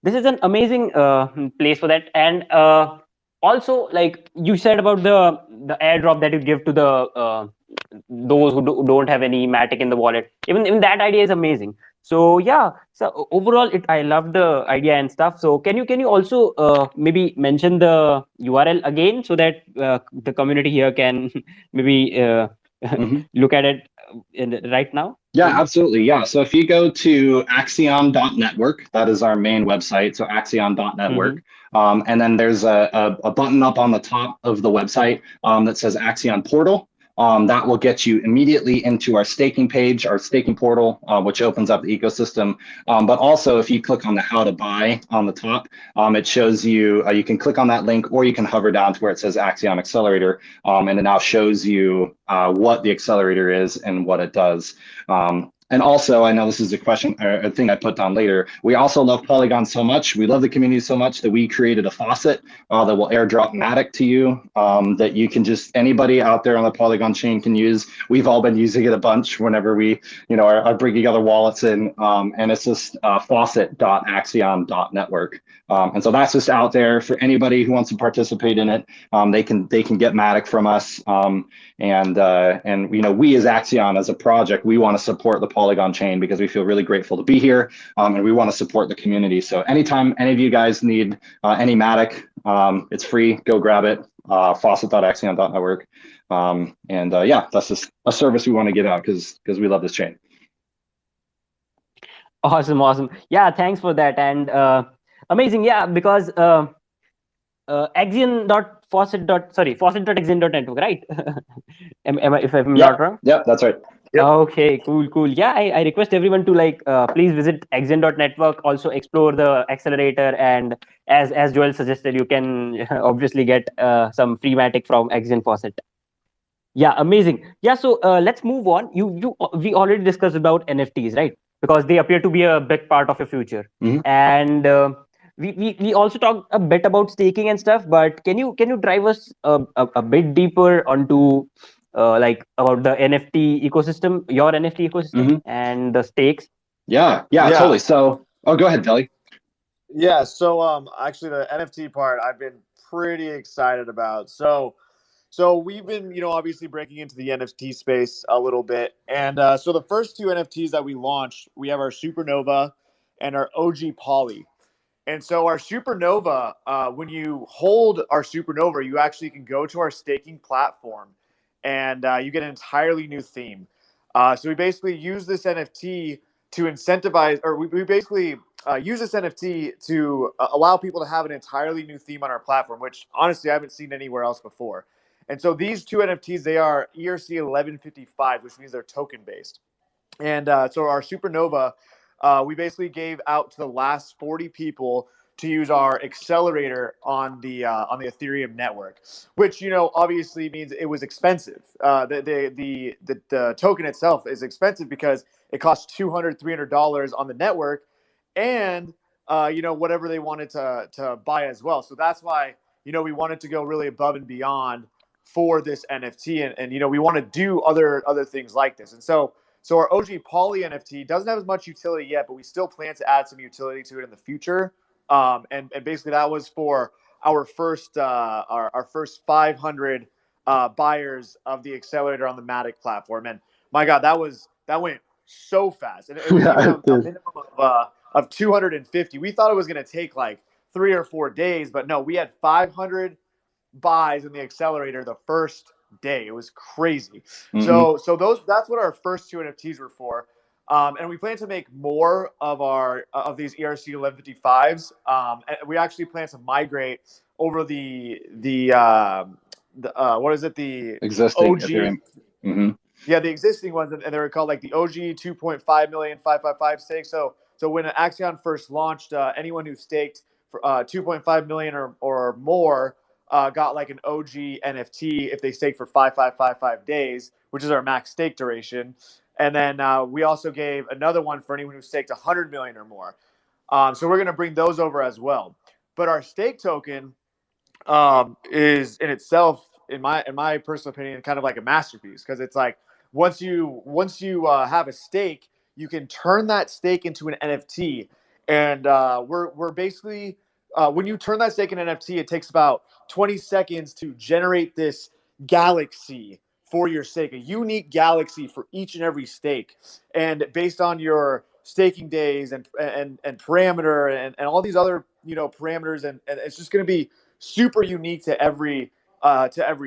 this is an amazing place for that. And also, like you said about the airdrop that you give to the those who don't have any Matic in the wallet. Even that idea is amazing. So yeah, so overall, I love the idea and stuff. So can you also maybe mention the URL again so that the community here can maybe look at it right now? Yeah, absolutely. Yeah. So if you go to axion.network, that is our main website. So axion.network. And then there's a button up on the top of the website that says Axion Portal. That will get you immediately into our staking page, our staking portal, which opens up the ecosystem. But also, if you click on the how to buy on the top, it shows you, you can click on that link or you can hover down to where it says Axion Accelerator. And it now shows you what the accelerator is and what it does. And also, I know this is a question or a thing I put down later. We also love Polygon so much. We love the community so much that we created a faucet that will airdrop Matic to you that you can just, anybody out there on the Polygon chain can use. We've all been using it a bunch whenever we, are bringing other wallets in. And it's just faucet.axion.network. And so that's just out there for anybody who wants to participate in it. They can get Matic from us. And we as Axion as a project, we want to support the Polygon chain because we feel really grateful to be here, and we want to support the community. So anytime any of you guys need any Matic, it's free. Go grab it. Faucet.axion.network. Yeah, that's just a service we want to get out because we love this chain. Awesome. Yeah, thanks for that. And amazing. Yeah, because faucet.axion.network, right? If I'm not wrong? Yep, that's right. Yep. Okay, cool. Yeah, I request everyone to please visit axion.network, also explore the accelerator, and as Joel suggested, you can obviously get some free Matic from Axion Faucet. Yeah, amazing. Yeah, so let's move on. We already discussed about NFTs, right? Because they appear to be a big part of your future. And we also talked a bit about staking and stuff, but can you drive us a bit deeper onto about the NFT ecosystem, your NFT ecosystem, and the stakes? Yeah, totally. So, go ahead, Deli. Yeah, so actually the NFT part I've been pretty excited about. So we've been, obviously breaking into the NFT space a little bit. And so the first two NFTs that we launched, we have our Supernova and our OG Poly. And so our Supernova, when you hold our Supernova, you actually can go to our staking platform and you get an entirely new theme. So we basically use this NFT to incentivize, or we basically use this NFT to allow people to have an entirely new theme on our platform, which honestly I haven't seen anywhere else before. And so these two NFTs, they are ERC 1155, which means they're token based. And so our Supernova, we basically gave out to the last 40 people to use our accelerator on the Ethereum network, which obviously means it was expensive. The token itself is expensive because it costs $200-$300 on the network, and whatever they wanted to buy as well. So that's why we wanted to go really above and beyond for this NFT, and we want to do other things like this. And so our OG Poly NFT doesn't have as much utility yet, but we still plan to add some utility to it in the future. And basically that was for our first our first 500 buyers of the accelerator on the Matic platform, and my God, that went so fast, and it was Yeah, even it a did. minimum of 250. We thought it was going to take like 3 or 4 days, but no, we had 500 buys in the accelerator the first day. It was crazy. Mhm. So that's what our first 2 NFTs were for. And we plan to make more of these ERC 1155s. And we actually plan to migrate over what is it, the Existing OG. Ethereum. Hmm. Yeah, the existing ones, and they were called like the OG 2.5 million 555 stakes. So when Axion first launched, anyone who staked for 2.5 million or more got like an OG NFT if they staked for 5555 days, which is our max stake duration. And then we also gave another one for anyone who staked 100 million or more. So we're going to bring those over as well. But our stake token is in itself, in my personal opinion, kind of like a masterpiece, because it's like once you have a stake, you can turn that stake into an NFT, and we're basically when you turn that stake in NFT, it takes about 20 seconds to generate this galaxy for your stake, a unique galaxy for each and every stake, and based on your staking days and parameter and all these other parameters, and it's just going to be super unique to every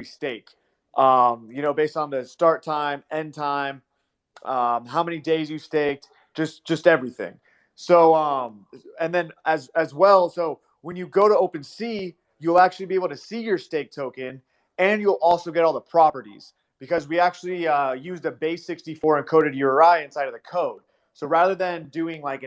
stake. Based on the start time, end time, how many days you staked, just everything. So and then as well, so when you go to OpenSea, you'll actually be able to see your stake token, and you'll also get all the properties, because we actually used a base 64 encoded URI inside of the code. So rather than doing like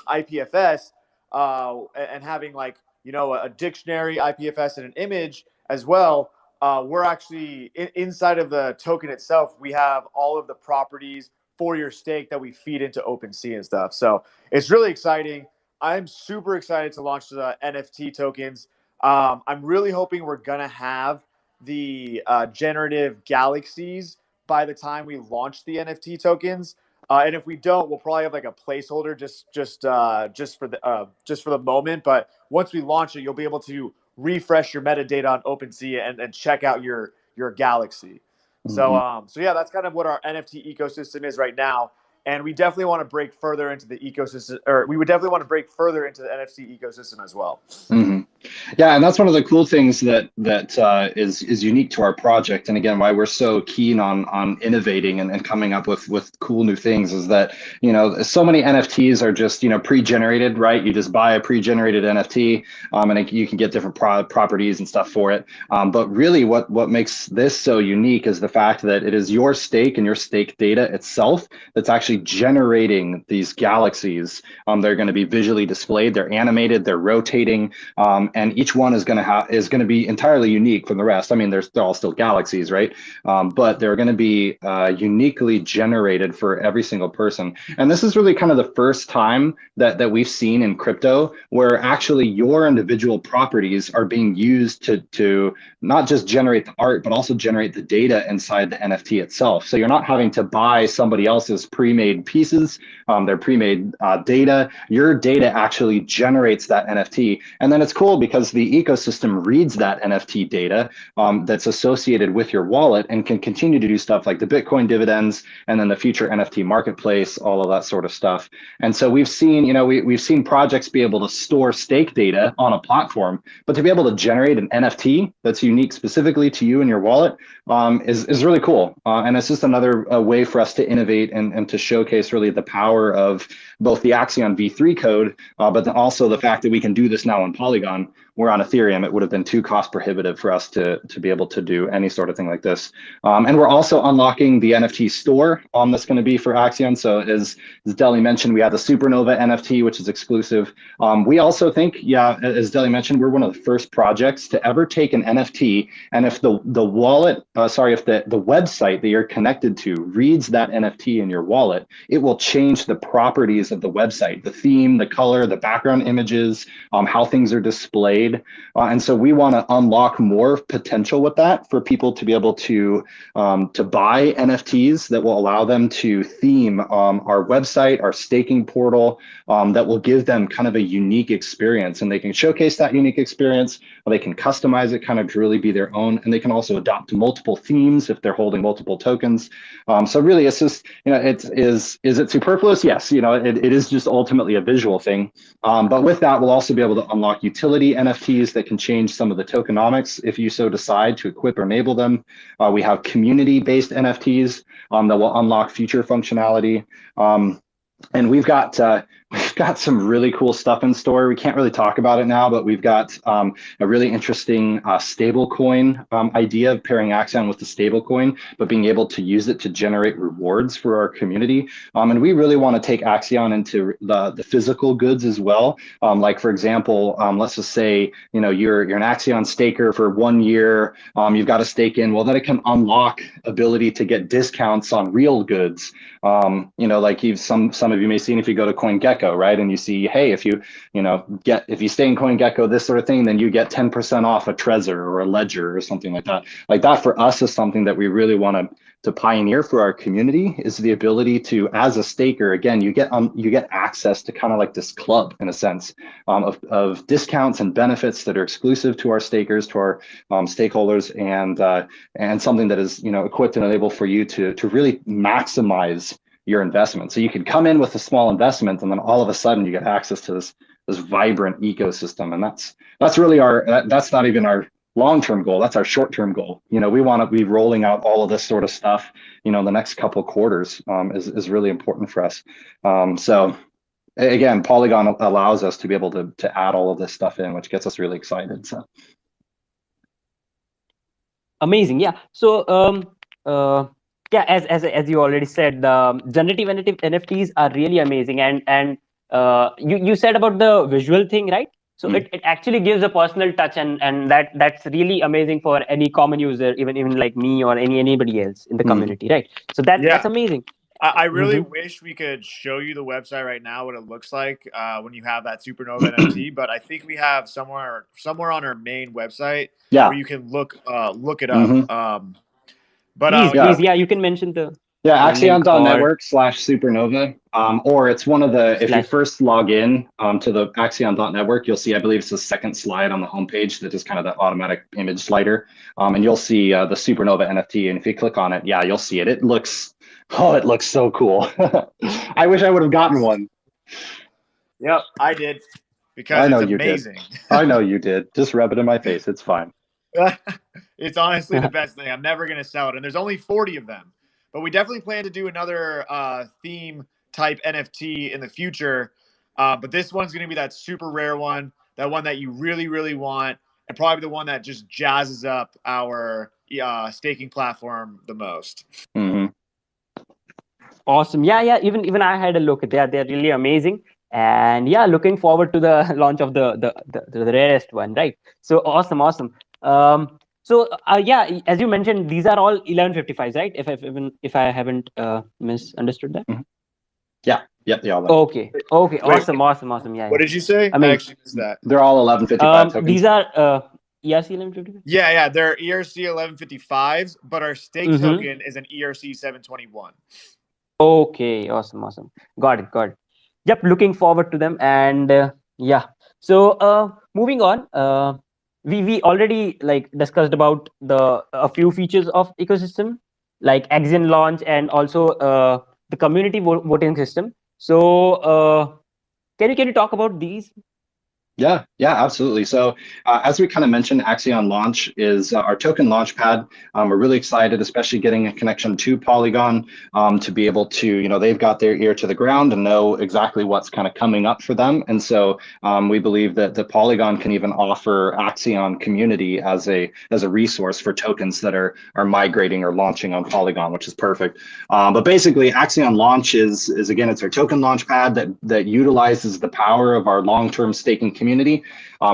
IPFS and having like a dictionary IPFS and an image as well, we're actually inside of the token itself. We have all of the properties for your stake that we feed into OpenSea and stuff. So it's really exciting. I'm super excited to launch the NFT tokens. I'm really hoping we're gonna have the generative galaxies by the time we launch the NFT tokens. And if we don't, we'll probably have like a placeholder just for the moment. But once we launch it, you'll be able to refresh your metadata on OpenSea and check out your galaxy. So Hmm. so yeah, that's kind of what our NFT ecosystem is right now. And we definitely want to break further into the ecosystem, or we would definitely want to break further into the NFT ecosystem as well. Hmm. Yeah, and that's one of the cool things that is unique to our project, and again, why we're so keen on innovating and coming up with cool new things, is that so many NFTs are just pre-generated, right? You just buy a pre-generated NFT, and you can get different properties and stuff for it. But really, what makes this so unique is the fact that it is your stake and your stake data itself that's actually generating these galaxies. They're going to be visually displayed, they're animated, they're rotating. And each one is going to be entirely unique from the rest. I mean, they're all still galaxies, right? But they're going to be uniquely generated for every single person. And this is really kind of the first time that we've seen in crypto where actually your individual properties are being used to not just generate the art, but also generate the data inside the NFT itself. So you're not having to buy somebody else's pre-made pieces, their pre-made data. Your data actually generates that NFT. And then it's cool because the ecosystem reads that NFT data that's associated with your wallet and can continue to do stuff like the Bitcoin dividends and then the future NFT marketplace, all of that sort of stuff. And so we've seen, we've seen projects be able to store stake data on a platform, but to be able to generate an NFT that's unique specifically to you and your wallet is really cool. And it's just another way for us to innovate and to showcase really the power of both the Axion V3 code, but then also the fact that we can do this now on Polygon, where on Ethereum, it would have been too cost prohibitive for us to be able to do any sort of thing like this. And we're also unlocking the NFT store that's going to be for Axion. So as Deli mentioned, we have the Supernova NFT, which is exclusive. We also think, yeah, as Deli mentioned, we're one of the first projects to ever take an NFT. And if the website that you're connected to reads that NFT in your wallet, it will change the properties of the website, the theme, the color, the background images, how things are displayed, displayed. And so we want to unlock more potential with that for people to be able to buy NFTs that will allow them to theme our website, our staking portal, that will give them kind of a unique experience, and they can showcase that unique experience, or they can customize it kind of to really be their own, and they can also adopt multiple themes if they're holding multiple tokens. So really, it's just, is it superfluous? Yes, it is just ultimately a visual thing. But with that, we'll also be able to unlock utility NFTs that can change some of the tokenomics if you so decide to equip or enable them. We have community-based NFTs that will unlock future functionality. And we've got some really cool stuff in store. We can't really talk about it now, but we've got a really interesting stable coin idea of pairing Axion with the stable coin, but being able to use it to generate rewards for our community. And we really want to take Axion into the physical goods as well. Like, for example, let's just say, you're an Axion staker for 1 year. You've got a stake in, well, then it can unlock ability to get discounts on real goods. Like some of you may see if you go to CoinGecko, right? And you see, hey, if you stay in CoinGecko, this sort of thing, then you get 10% off a Trezor or a Ledger or something like that. Like that for us is something that we really want to pioneer for our community, is the ability to, as a staker, again, you get access to kind of like this club in a sense of discounts and benefits that are exclusive to our stakers, to our stakeholders, and something that is equipped and enabled for you to really maximize your investment. So you can come in with a small investment, and then all of a sudden you get access to this vibrant ecosystem. And that's really that's not even our long-term goal. That's our short-term goal. We want to be rolling out all of this sort of stuff, the next couple quarters is really important for us. So again, Polygon allows us to be able to add all of this stuff in, which gets us really excited. So amazing. Yeah. So yeah, as you already said, the generative NFTs are really amazing, and you said about the visual thing, right? So it actually gives a personal touch, and that's really amazing for any common user, even like me or anybody else in the community, right? So that's amazing. I really wish we could show you the website right now, what it looks like when you have that Supernova NFT. But I think we have somewhere on our main website where you can look it up. But please, you can mention the Axion.network/supernova, or it's one of the, if you first log in to the Axion.network, you'll see, I believe it's the second slide on the homepage that is kind of the automatic image slider, and you'll see the Supernova NFT, and if you click on it, you'll see it. It looks so cool. I wish I would have gotten one. Yep, I did, because it's amazing. I know you did. Just rub it in my face. It's fine. It's honestly the best thing. I'm never going to sell it. And there's only 40 of them. But we definitely plan to do another theme type NFT in the future. But this one's going to be that super rare one, that one that you really, really want, and probably the one that just jazzes up our staking platform the most. Awesome. Yeah. Even I had a look at that. They're really amazing. And looking forward to the launch of the rarest one, right? So awesome. So as you mentioned, these are all 1155s, right? If I haven't misunderstood that. Yeah. Okay. Awesome. Yeah. What did you say? I mean, I actually missed that. They're all 1155 tokens. These are ERC 1155. Yeah, they're ERC 1155s, but our stake token is an ERC 721. Okay. Awesome. Got it. Yep. Looking forward to them. And so moving on. We already discussed about a few features of ecosystem, like Axion launch, and also the community voting system. So can you talk about these? Yeah, absolutely. So as we kind of mentioned, Axion Launch is our token launch pad. We're really excited, especially getting a connection to Polygon to be able to, they've got their ear to the ground and know exactly what's kind of coming up for them. And so we believe that the Polygon can even offer Axion community as a resource for tokens that are migrating or launching on Polygon, which is perfect. But basically, Axion Launch is again, it's our token launch pad that utilizes the power of our long-term staking community.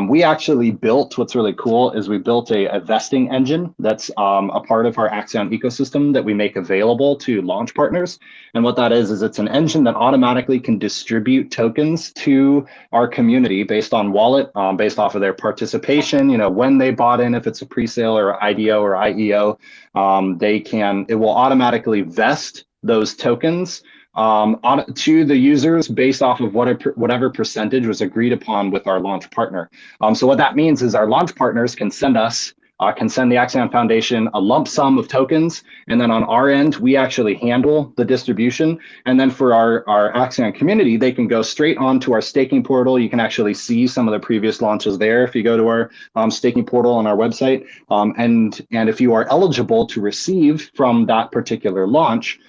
We actually built, what's really cool is we built a vesting engine that's a part of our Axion ecosystem that we make available to launch partners. And what that is it's an engine that automatically can distribute tokens to our community based on wallet, based off of their participation, when they bought in, if it's a pre-sale or IDO or IEO, it will automatically vest those tokens to the users based off of whatever percentage was agreed upon with our launch partner. So what that means is our launch partners can send the Axion Foundation a lump sum of tokens, and then on our end, we actually handle the distribution. And then for our Axion community, they can go straight onto our staking portal. You can actually see some of the previous launches there if you go to our staking portal on our website. And if you are eligible to receive from that particular launch,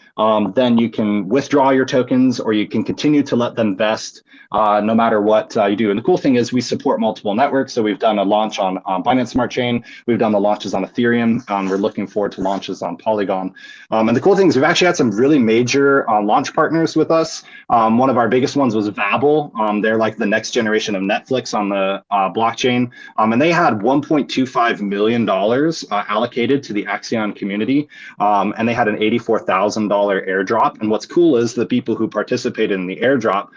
then you can withdraw your tokens or you can continue to let them vest no matter what you do. And the cool thing is we support multiple networks. So we've done a launch on Binance Smart Chain. We've done the launches on Ethereum. We're looking forward to launches on Polygon. And the cool thing is we've actually had some really major launch partners with us. One of our biggest ones was Babel. They're like the next generation of Netflix on the blockchain. And they had $1.25 million allocated to the Axion community. And they had an $84,000 airdrop. And what's cool is the people who participated in the airdrop,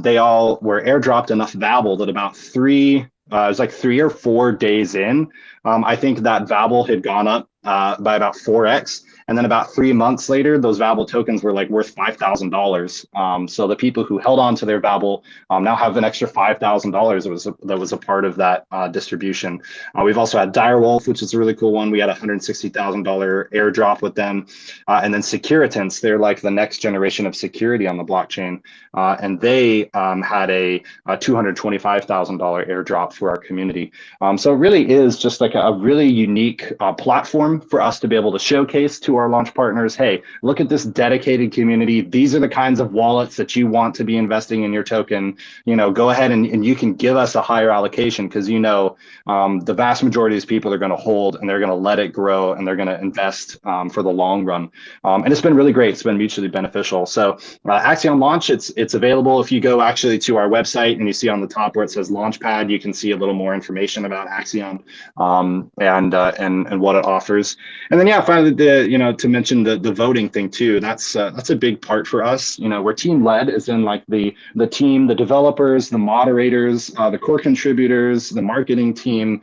they all were airdropped enough Babel that about it was like 3 or 4 days in, I think that Babel had gone up by about 4x. And then about 3 months later, those Babel tokens were like worth $5,000. So the people who held on to their Babel now have an extra $5,000 that was a part of that distribution. We've also had Direwolf, which is a really cool one. We had a $160,000 airdrop with them. And then Securitants, they're like the next generation of security on the blockchain. And they had a $225,000 airdrop for our community. So it really is just like a really unique platform for us to be able to showcase to our launch partners, hey, look at this dedicated community. These are the kinds of wallets that you want to be investing in your token. Go ahead and you can give us a higher allocation because the vast majority of these people are going to hold and they're going to let it grow and they're going to invest for the long run. And it's been really great. It's been mutually beneficial. So Axion Launch, it's available. If you go actually to our website and you see on the top where it says Launchpad, you can see a little more information about Axion and what it offers. And then finally to mention the voting thing too. That's a big part for us. We're team led, as in like the team, the developers, the moderators, the core contributors, the marketing team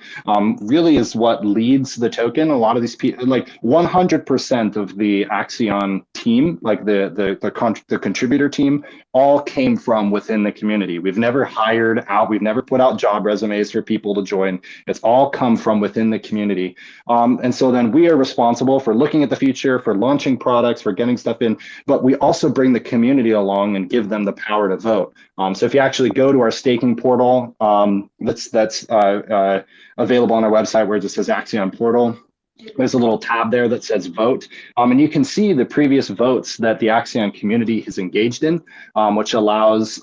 really is what leads the token. A lot of these people, like 100% of the Axion team, like the contributor team, all came from within the community. We've never hired out. We've never put out job resumes for people to join. It's all come from within the community. And so then we are responsible for looking at the future, for launching products, for getting stuff in, but we also bring the community along and give them the power to vote. So if you actually go to our staking portal, that's available on our website where it just says Axion Portal. There's a little tab there that says vote. And you can see the previous votes that the Axion community has engaged in, which allows,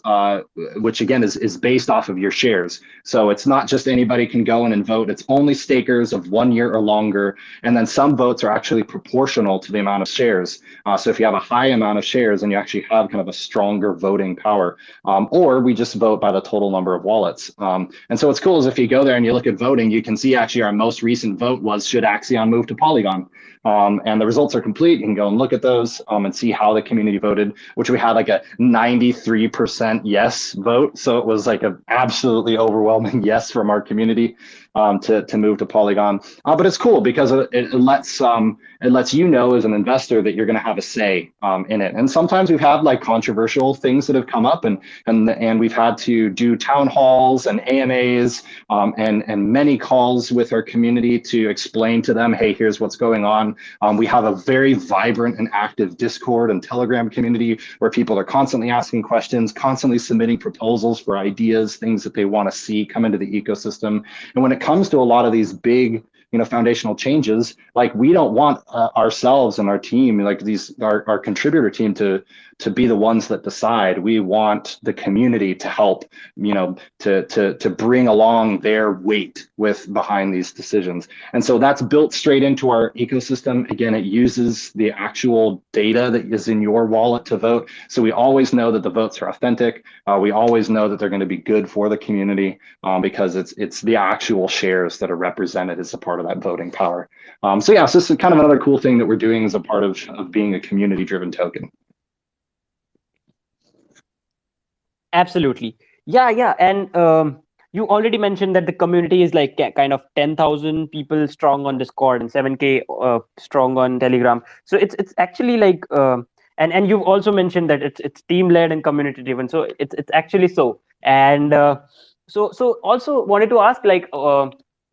which again is based off of your shares. So it's not just anybody can go in and vote. It's only stakers of 1 year or longer. And then some votes are actually proportional to the amount of shares. So if you have a high amount of shares, then you actually have kind of a stronger voting power. Or we just vote by the total number of wallets. And so what's cool is if you go there and you look at voting, you can see actually our most recent vote was should Axion move to Polygon. And the results are complete. You can go and look at those and see how the community voted, which we had like a 93% yes vote. So it was like an absolutely overwhelming yes from our community to move to Polygon. But it's cool because it lets you know as an investor that you're going to have a say in it. And sometimes we've had like controversial things that have come up, and we've had to do town halls and AMAs and many calls with our community to explain to them, hey, here's what's going on. We have a very vibrant and active Discord and Telegram community where people are constantly asking questions, constantly submitting proposals for ideas, things that they want to see come into the ecosystem. And when it comes to a lot of these big foundational changes, like we don't want ourselves and our team, like our contributor team to to be the ones that decide. We want the community to help, to bring along their weight behind these decisions. And so that's built straight into our ecosystem. Again, it uses the actual data that is in your wallet to vote. So we always know that the votes are authentic. We always know that they're going to be good for the community because it's the actual shares that are represented as a part of that voting power. So yeah, so this is kind of another cool thing that we're doing as a part of being a community-driven token. Absolutely. Yeah. And you already mentioned that the community is like kind of 10,000 people strong on Discord and 7K strong on Telegram. So it's actually like, and you've also mentioned that it's team led and community driven. So it's actually so. And so also wanted to ask, like,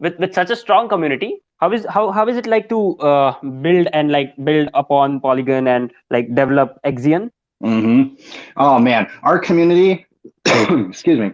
with such a strong community, how is it like to build upon Polygon and like develop Axion? Oh man, our community, excuse me,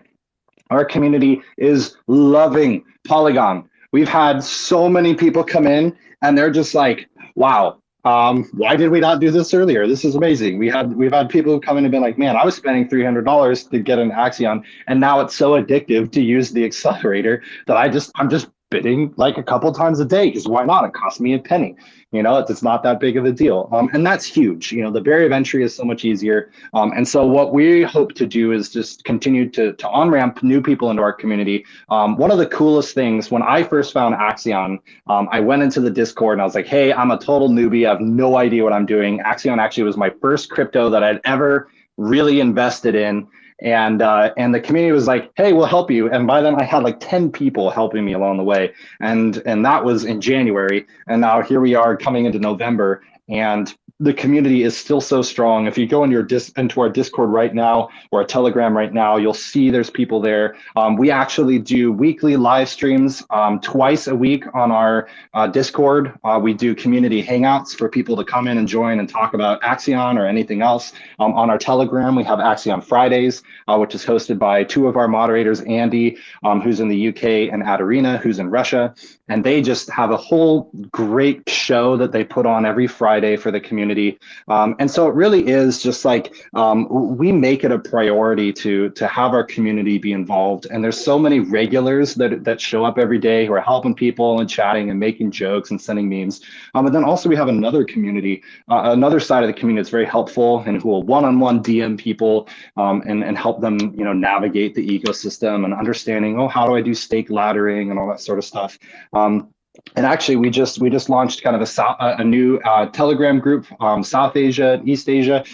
our community is loving Polygon. We've had so many people come in and they're just like, wow, why did we not do this earlier? This is amazing. We've had people who come in and been like, man, I was spending $300 to get an Axion, and now it's so addictive to use the accelerator that I'm just bidding like a couple times a day, because why not? It costs me a penny. It's not that big of a deal. And that's huge. The barrier of entry is so much easier. And so what we hope to do is just continue to on-ramp new people into our community. One of the coolest things, when I first found Axion, I went into the Discord and I was like, hey, I'm a total newbie. I have no idea what I'm doing. Axion actually was my first crypto that I'd ever really invested in. And the community was like, hey, we'll help you. And by then I had like 10 people helping me along the way. And that was in January. And now here we are coming into November, and the community is still so strong. If you go into our Discord right now or a Telegram right now, you'll see there's people there. We actually do weekly live streams twice a week on our Discord. We do community hangouts for people to come in and join and talk about Axion or anything else. On our Telegram, we have Axion Fridays, which is hosted by two of our moderators, Andy, who's in the UK, and Adarina, who's in Russia. And they just have a whole great show that they put on every Friday for the community. And so it really is just like, we make it a priority to have our community be involved. And there's so many regulars that show up every day who are helping people and chatting and making jokes and sending memes. But then also we have another community, another side of the community that's very helpful and who will one-on-one DM people and help them, navigate the ecosystem and understanding, how do I do stake laddering and all that sort of stuff. And actually, we just launched kind of a new Telegram group, South Asia, East Asia,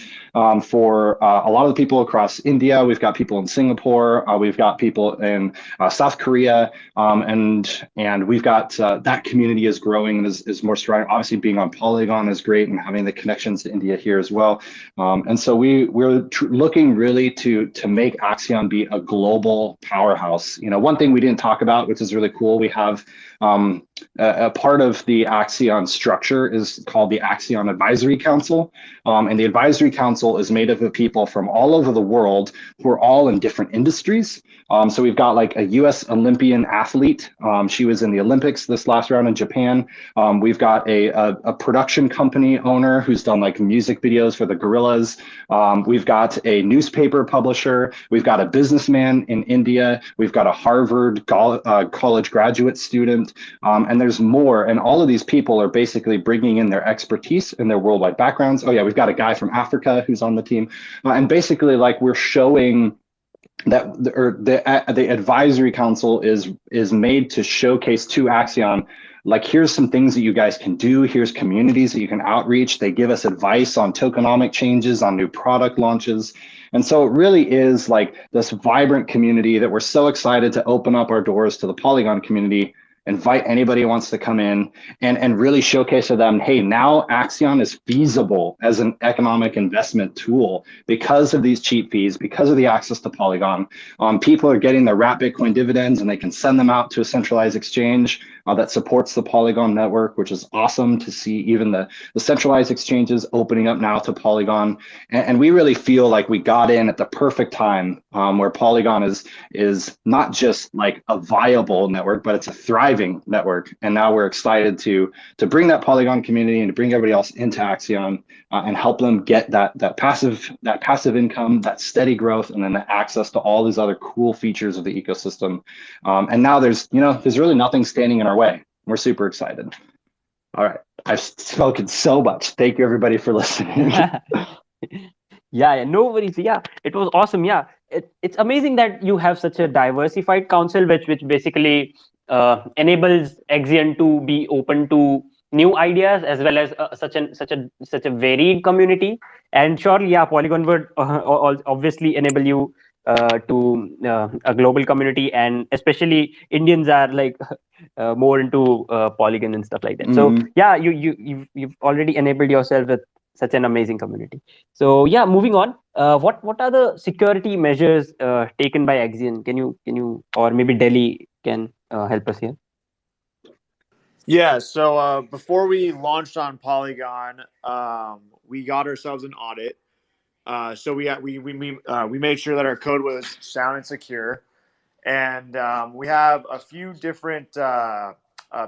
for a lot of the people across India. We've got people in Singapore. We've got people in South Korea, and we've got that community is growing and is more strong. Obviously, being on Polygon is great, and having the connections to India here as well. And so we're looking really to make Axion be a global powerhouse. One thing we didn't talk about, which is really cool, we have a part of the Axion structure is called the Axion Advisory Council. And the Advisory Council is made up of people from all over the world who are all in different industries. So we've got like a US Olympian athlete. She was in the Olympics this last round in Japan. We've got a production company owner who's done like music videos for the Gorillas. We've got a newspaper publisher. We've got a businessman in India. We've got a Harvard college graduate student. And there's more. And all of these people are basically bringing in their expertise and their worldwide backgrounds. Oh yeah, we've got a guy from Africa who's on the team. And basically like we're showing that the advisory council is made to showcase to Axion, like, here's some things that you guys can do. Here's communities that you can outreach. They give us advice on tokenomic changes, on new product launches. And so it really is like this vibrant community that we're so excited to open up our doors to the Polygon community, invite anybody who wants to come in and really showcase to them, hey, now Axion is feasible as an economic investment tool because of these cheap fees, because of the access to Polygon. People are getting their wrapped Bitcoin dividends and they can send them out to a centralized exchange. that supports the Polygon network, which is awesome to see. Even the centralized exchanges opening up now to Polygon, and we really feel like we got in at the perfect time, where Polygon is not just like a viable network, but it's a thriving network. And now we're excited to bring that Polygon community and to bring everybody else into Axion, and help them get that passive income, that steady growth, and then the access to all these other cool features of the ecosystem. And now there's really nothing standing in our way. We're super excited. All right, I've spoken so much. Thank you everybody for listening. Yeah, no worries. Yeah, it was awesome. Yeah, it's amazing that you have such a diversified council, which basically enables Axion to be open to new ideas, as well as such a varied community. And surely, yeah, Polygon would obviously enable you to a global community, and especially Indians are like more into Polygon and stuff like that. So yeah, you've already enabled yourself with such an amazing community. So yeah, moving on. What are the security measures taken by Axion? Can you or maybe Delhi can help us here? Yeah, so before we launched on Polygon, we got ourselves an audit. So we made sure that our code was sound and secure, and we have a few different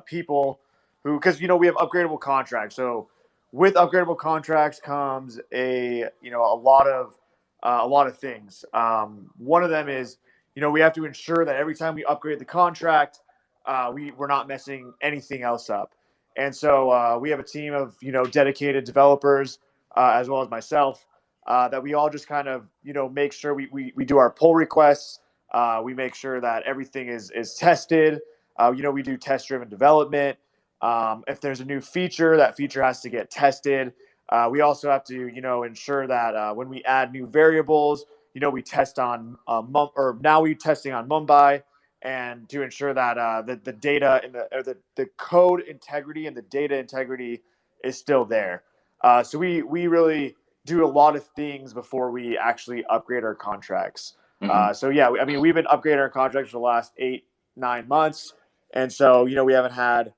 people who, because we have upgradable contracts. So with upgradable contracts comes a lot of things. One of them is we have to ensure that every time we upgrade the contract, we're not messing anything else up. And so we have a team of dedicated developers, as well as myself, that we all just kind of make sure we do our pull requests. We make sure that everything is tested. We do test driven development. If there's a new feature, that feature has to get tested. We also have to ensure that when we add new variables, we test on now we're testing on Mumbai, and to ensure that the data and the code integrity and the data integrity is still there. So we really do a lot of things before we actually upgrade our contracts. So yeah, I mean, we've been upgrading our contracts for the last 8-9 months, and so we haven't had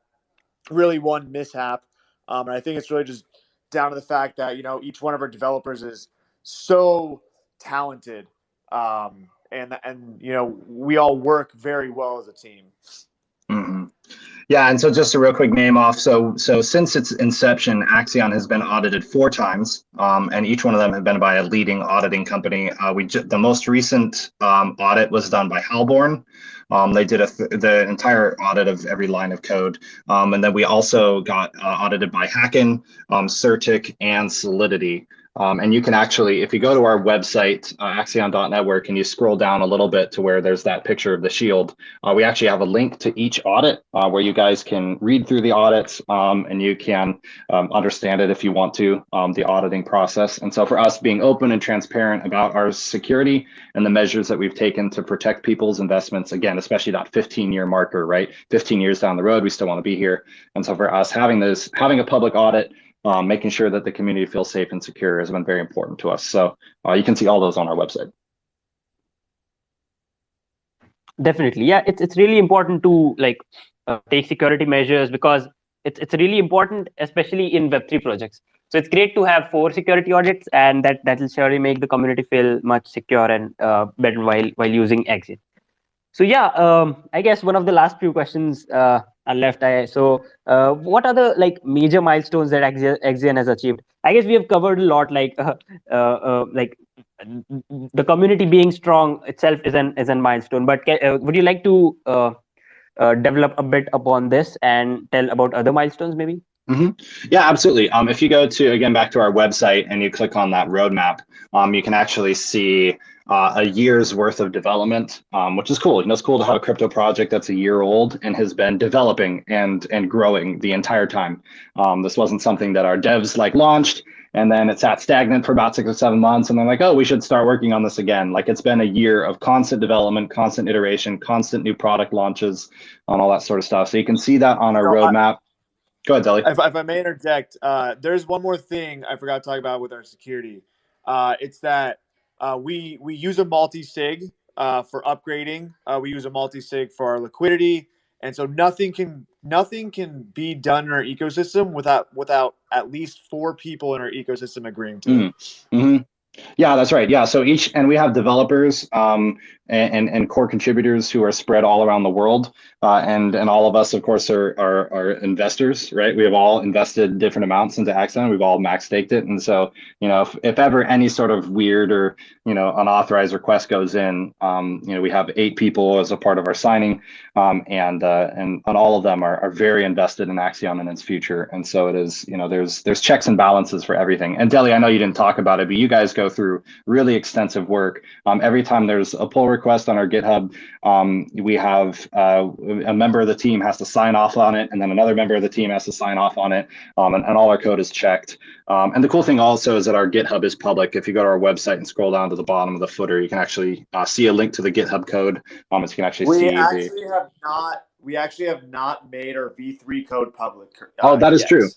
really one mishap. And I think it's really just down to the fact that each one of our developers is so talented, and we all work very well as a team. Yeah, and so just a real quick name off. So since its inception, Axion has been audited 4 times, and each one of them have been by a leading auditing company. The most recent audit was done by Halborn. They did the entire audit of every line of code, and then we also got audited by Hacken, Certic, and Solidity. And you can actually, if you go to our website, axion.network, and you scroll down a little bit to where there's that picture of the shield, we actually have a link to each audit where you guys can read through the audits, and you can understand it if you want to, the auditing process. And so for us, being open and transparent about our security and the measures that we've taken to protect people's investments, again, especially that 15-year marker, right? 15 years down the road, we still want to be here. And so for us, having a public audit, making sure that the community feels safe and secure has been very important to us. So you can see all those on our website. Definitely, yeah. It's really important to take security measures, because it's really important, especially in Web3 projects. So it's great to have 4 security audits, and that will surely make the community feel much secure and better while using Axion. So yeah, I guess one of the last few questions are left. What are the major milestones that Axion has achieved? I guess we have covered a lot. The community being strong itself is an milestone. But would you like to develop a bit upon this and tell about other milestones, maybe? Yeah, absolutely. If you go back to our website and you click on that roadmap, you can actually see a year's worth of development, which is cool. It's cool to have a crypto project that's a year old and has been developing and growing the entire time. This wasn't something that our devs launched and then it sat stagnant for about 6 or 7 months, and then oh, we should start working on this again. It's been a year of constant development, constant iteration, constant new product launches, and all that sort of stuff. So you can see that on our roadmap. Go ahead, Deli. If I may interject, there's one more thing I forgot to talk about with our security. It's that we use a multi-sig for upgrading. We use a multi-sig for our liquidity, And so nothing can be done in our ecosystem without at least 4 people in our ecosystem agreeing to it. Mm-hmm. Yeah, that's right. Yeah, so and we have developers and core contributors who are spread all around the world, and all of us, of course, are investors, right? We have all invested different amounts into Axion. We've all max staked it, and so if ever any sort of weird or unauthorized request goes in, we have 8 people as a part of our signing, and all of them are very invested in Axion and its future, and so it is. There's checks and balances for everything. And Deli, I know you didn't talk about it, but you guys go through really extensive work. Every time there's a pull request on our GitHub, we have a member of the team has to sign off on it, and then another member of the team has to sign off on it, and all our code is checked. And the cool thing also is that our GitHub is public. If you go to our website and scroll down to the bottom of the footer, you can actually see a link to the GitHub code. As you can actually see we actually have not made our V3 code public. Oh, that is yet. true.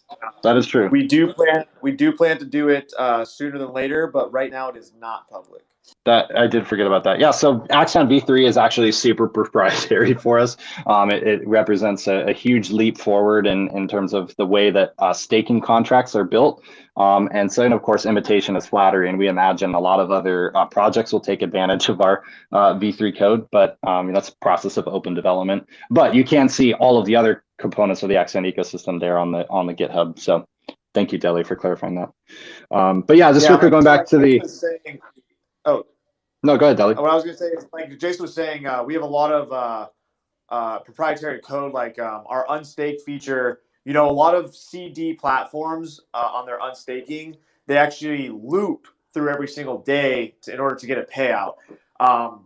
That is true. We do plan to do it sooner than later, but right now it is not public. That I did forget about that. Yeah, so Axion V3 is actually super proprietary for us. It represents a huge leap forward in terms of the way that staking contracts are built. And so, of course, imitation is flattery, and we imagine a lot of other projects will take advantage of our V3 code, but that's a process of open development. But you can see all of the other components of the Axion ecosystem there on the GitHub. So thank you, Deli, for clarifying that. But yeah, just real quick, going back to the... Oh, no, go ahead, Deli. What I was going to say is, like Jason was saying, we have a lot of proprietary code, like our unstake feature. A lot of CD platforms on their unstaking, they actually loop through every single day in order to get a payout.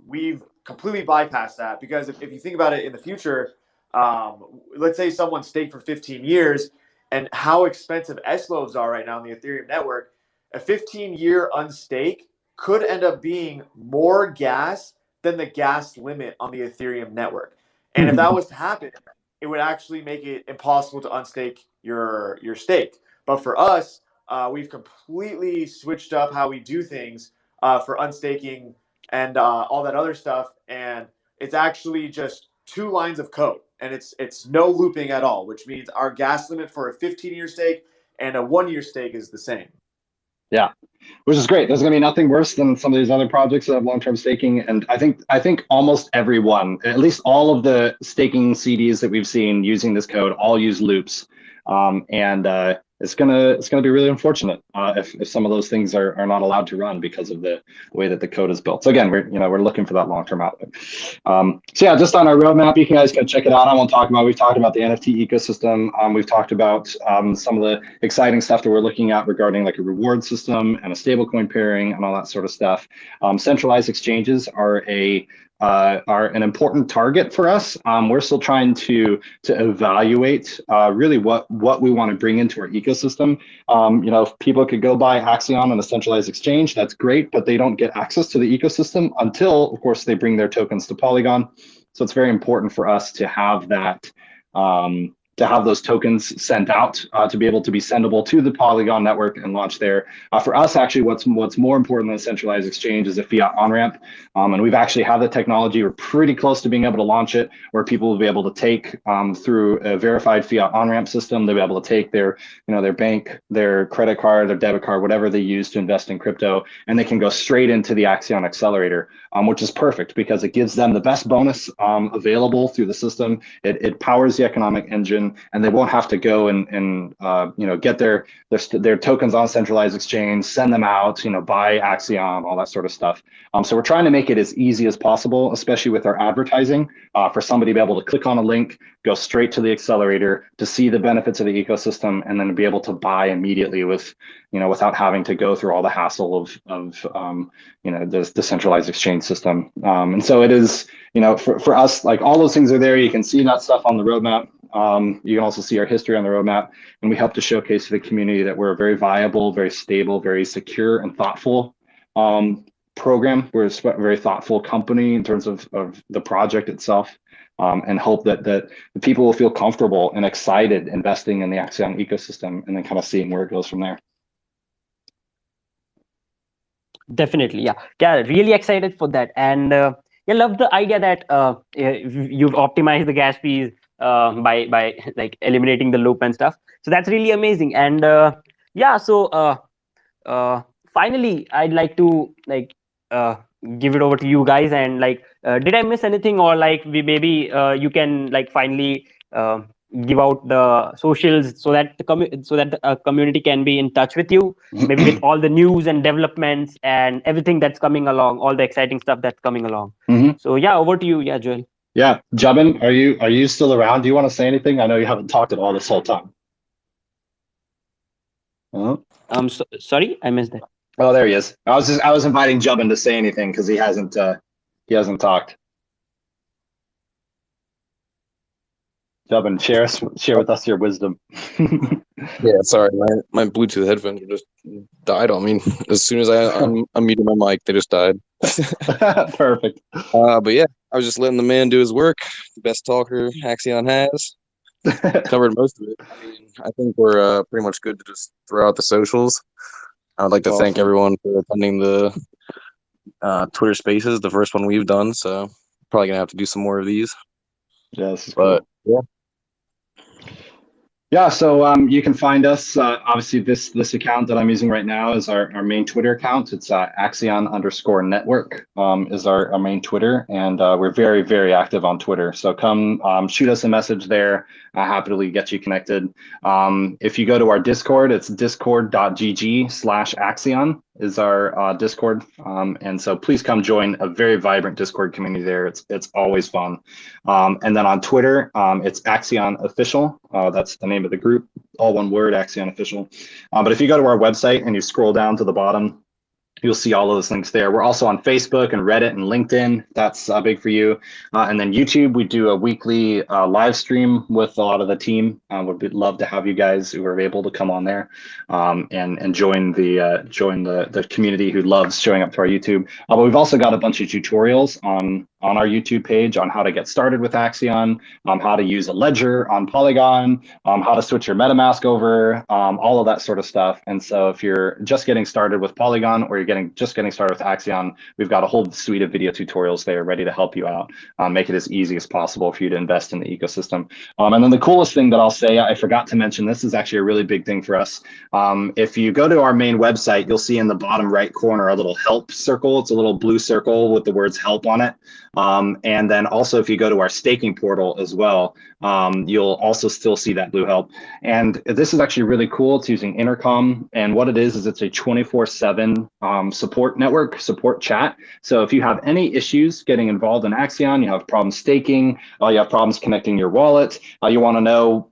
We've completely bypassed that because if you think about it in the future, let's say someone staked for 15 years and how expensive S-loads are right now on the Ethereum network, a 15-year unstake could end up being more gas than the gas limit on the Ethereum network. And if that was to happen, it would actually make it impossible to unstake your stake. But for us, we've completely switched up how we do things for unstaking and all that other stuff. And it's actually just 2 lines of code. And it's no looping at all, which means our gas limit for a 15-year stake and a 1-year stake is the same. Yeah, which is great. There's going to be nothing worse than some of these other projects that have long-term staking. And I think almost everyone, at least all of the staking CDs that we've seen using this code, all use loops. It's gonna be really unfortunate if some of those things are not allowed to run because of the way that the code is built. So again, we're looking for that long-term outlook. So yeah, just on our roadmap, you guys can check it out. I won't talk about. We've talked about the NFT ecosystem. We've talked about some of the exciting stuff that we're looking at regarding like a reward system and a stablecoin pairing and all that sort of stuff. Centralized exchanges are an important target for us. We're still trying to evaluate really what we want to bring into our ecosystem. If people could go buy Axion on a centralized exchange, that's great, but they don't get access to the ecosystem until, of course, they bring their tokens to Polygon. So it's very important for us to have that. To have those tokens sent out to be able to be sendable to the Polygon network and launch there. For us, actually, what's more important than a centralized exchange is a fiat on-ramp. And we've actually had the technology. We're pretty close to being able to launch it, where people will be able to take through a verified fiat on-ramp system. They'll be able to take their bank, their credit card, their debit card, whatever they use to invest in crypto, and they can go straight into the Axion Accelerator, which is perfect because it gives them the best bonus available through the system. It powers the economic engine. And they won't have to go and get their tokens on centralized exchange, send them out, buy Axion, all that sort of stuff. So we're trying to make it as easy as possible, especially with our advertising, for somebody to be able to click on a link, go straight to the accelerator to see the benefits of the ecosystem, and then to be able to buy immediately without having to go through all the hassle of the centralized exchange system. And so it is, for us, like all those things are there. You can see that stuff on the roadmap. You can also see our history on the roadmap, and we hope to showcase to the community that we're a very viable, very stable, very secure and thoughtful program. We're a very thoughtful company in terms of the project itself, and hope that the people will feel comfortable and excited investing in the Axion ecosystem and then kind of seeing where it goes from there. Definitely, yeah, really excited for that. And I love the idea that you've optimized the gas fees by like eliminating the loop and stuff. So that's really amazing. And yeah, so finally, I'd like to like give it over to you guys. And like, did I miss anything, or like we maybe you can like finally give out the socials so that the community can be in touch with you, maybe with all the news and developments and everything that's coming along, all the exciting stuff that's coming along. So yeah, over to you. Yeah, Joel. Yeah, Jubin, are you still around? Do you want to say anything? I know you haven't talked at all this whole time. Sorry, I missed that. Oh, there he is. I was inviting Jubin to say anything because he hasn't talked. Jubin, share with us your wisdom. Yeah, sorry, my Bluetooth headphones just died on me. As soon as I unmuted my mic, they just died. Perfect. But yeah, I was just letting the man do his work. The best talker Axion has. Covered most of it. I mean, I think we're pretty much good to just throw out the socials. I would like to thank everyone for attending the Twitter Spaces, the first one we've done. So probably gonna have to do some more of these. Yeah, this is but cool. Yeah, so you can find us. Obviously, this account that I'm using right now is our main Twitter account. It's Axion_network is our main Twitter, and we're very, very active on Twitter. So come shoot us a message there. Happily get you connected. If you go to our Discord, it's discord.gg/Axion is our Discord, and so please come join a very vibrant Discord community there. It's always fun. And then on Twitter, it's Axion Official. That's the name of the group, all one word, Axion Official. But if you go to our website and you scroll down to the bottom, you'll see all of those links there. We're also on Facebook and Reddit and LinkedIn. That's big for you. And then YouTube, we do a weekly live stream with a lot of the team. We'd love to have you guys who are able to come on there and join the community who loves showing up to our YouTube. But we've also got a bunch of tutorials on our YouTube page on how to get started with Axion, how to use a ledger on Polygon, how to switch your MetaMask over, all of that sort of stuff. And so if you're just getting started with Polygon or you're just getting started with Axion, we've got a whole suite of video tutorials there ready to help you out, make it as easy as possible for you to invest in the ecosystem. And then the coolest thing that I'll say, I forgot to mention, this is actually a really big thing for us. If you go to our main website, you'll see in the bottom right corner a little help circle. It's a little blue circle with the words help on it. And then also if you go to our staking portal as well, you'll also still see that blue help. And this is actually really cool. It's using Intercom. And what it is it's a 24/7 support network, support chat. So if you have any issues getting involved in Axion, you have problems staking, you have problems connecting your wallet, you want to know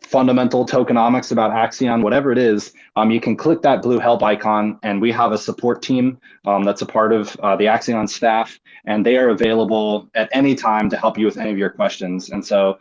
fundamental tokenomics about Axion, whatever it is, you can click that blue help icon, and we have a support team that's a part of the Axion staff, and they are available at any time to help you with any of your questions. And so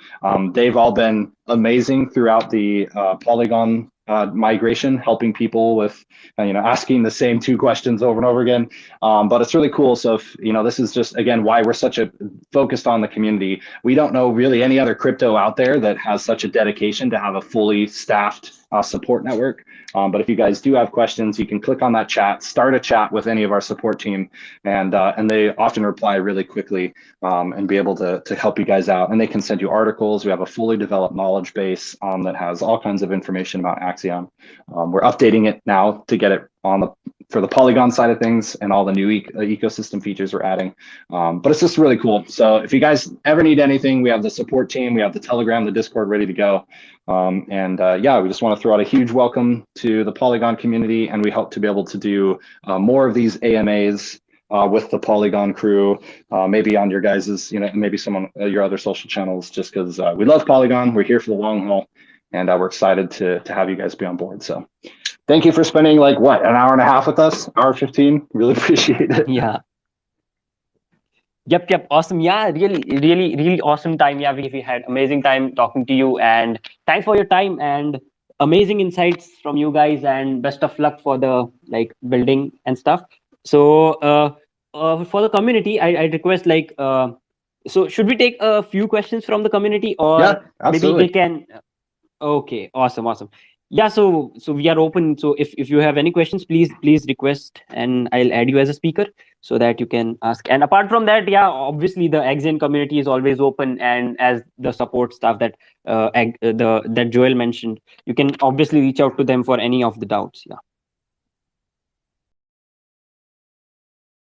they've all been amazing throughout the Polygon migration, helping people with asking the same two questions over and over again. But it's really cool. So if, this is just, again, why we're such a focused on the community. We don't know really any other crypto out there that has such a dedication to have a fully staffed support network. But if you guys do have questions, you can click on that chat, start a chat with any of our support team, and they often reply really quickly and be able to help you guys out. And they can send you articles. We have a fully developed knowledge base that has all kinds of information about Axion. We're updating it now to get it on for the Polygon side of things and all the new ecosystem features we're adding. But it's just really cool. So if you guys ever need anything, we have the support team, we have the Telegram, the Discord ready to go. Yeah, we just want to throw out a huge welcome to the Polygon community, and we hope to be able to do more of these AMAs with the Polygon crew, maybe on your guys's, maybe some on your other social channels, just because we love Polygon. We're here for the long haul, and we're excited to have you guys be on board. So thank you for spending an hour and a half with us, hour 15. Really appreciate it. Yeah. Yep. Awesome. Yeah, really awesome time. Yeah, we had amazing time talking to you, and thanks for your time and amazing insights from you guys, and best of luck for the building and stuff. So for the community, I request so should we take a few questions from the community, or yeah, absolutely. maybe they can? Okay, awesome. Yeah, so we are open. So if you have any questions, please request, and I'll add you as a speaker so that you can ask. And apart from that, yeah, obviously the Axion community is always open, and as the support staff that that Joel mentioned, you can obviously reach out to them for any of the doubts. Yeah.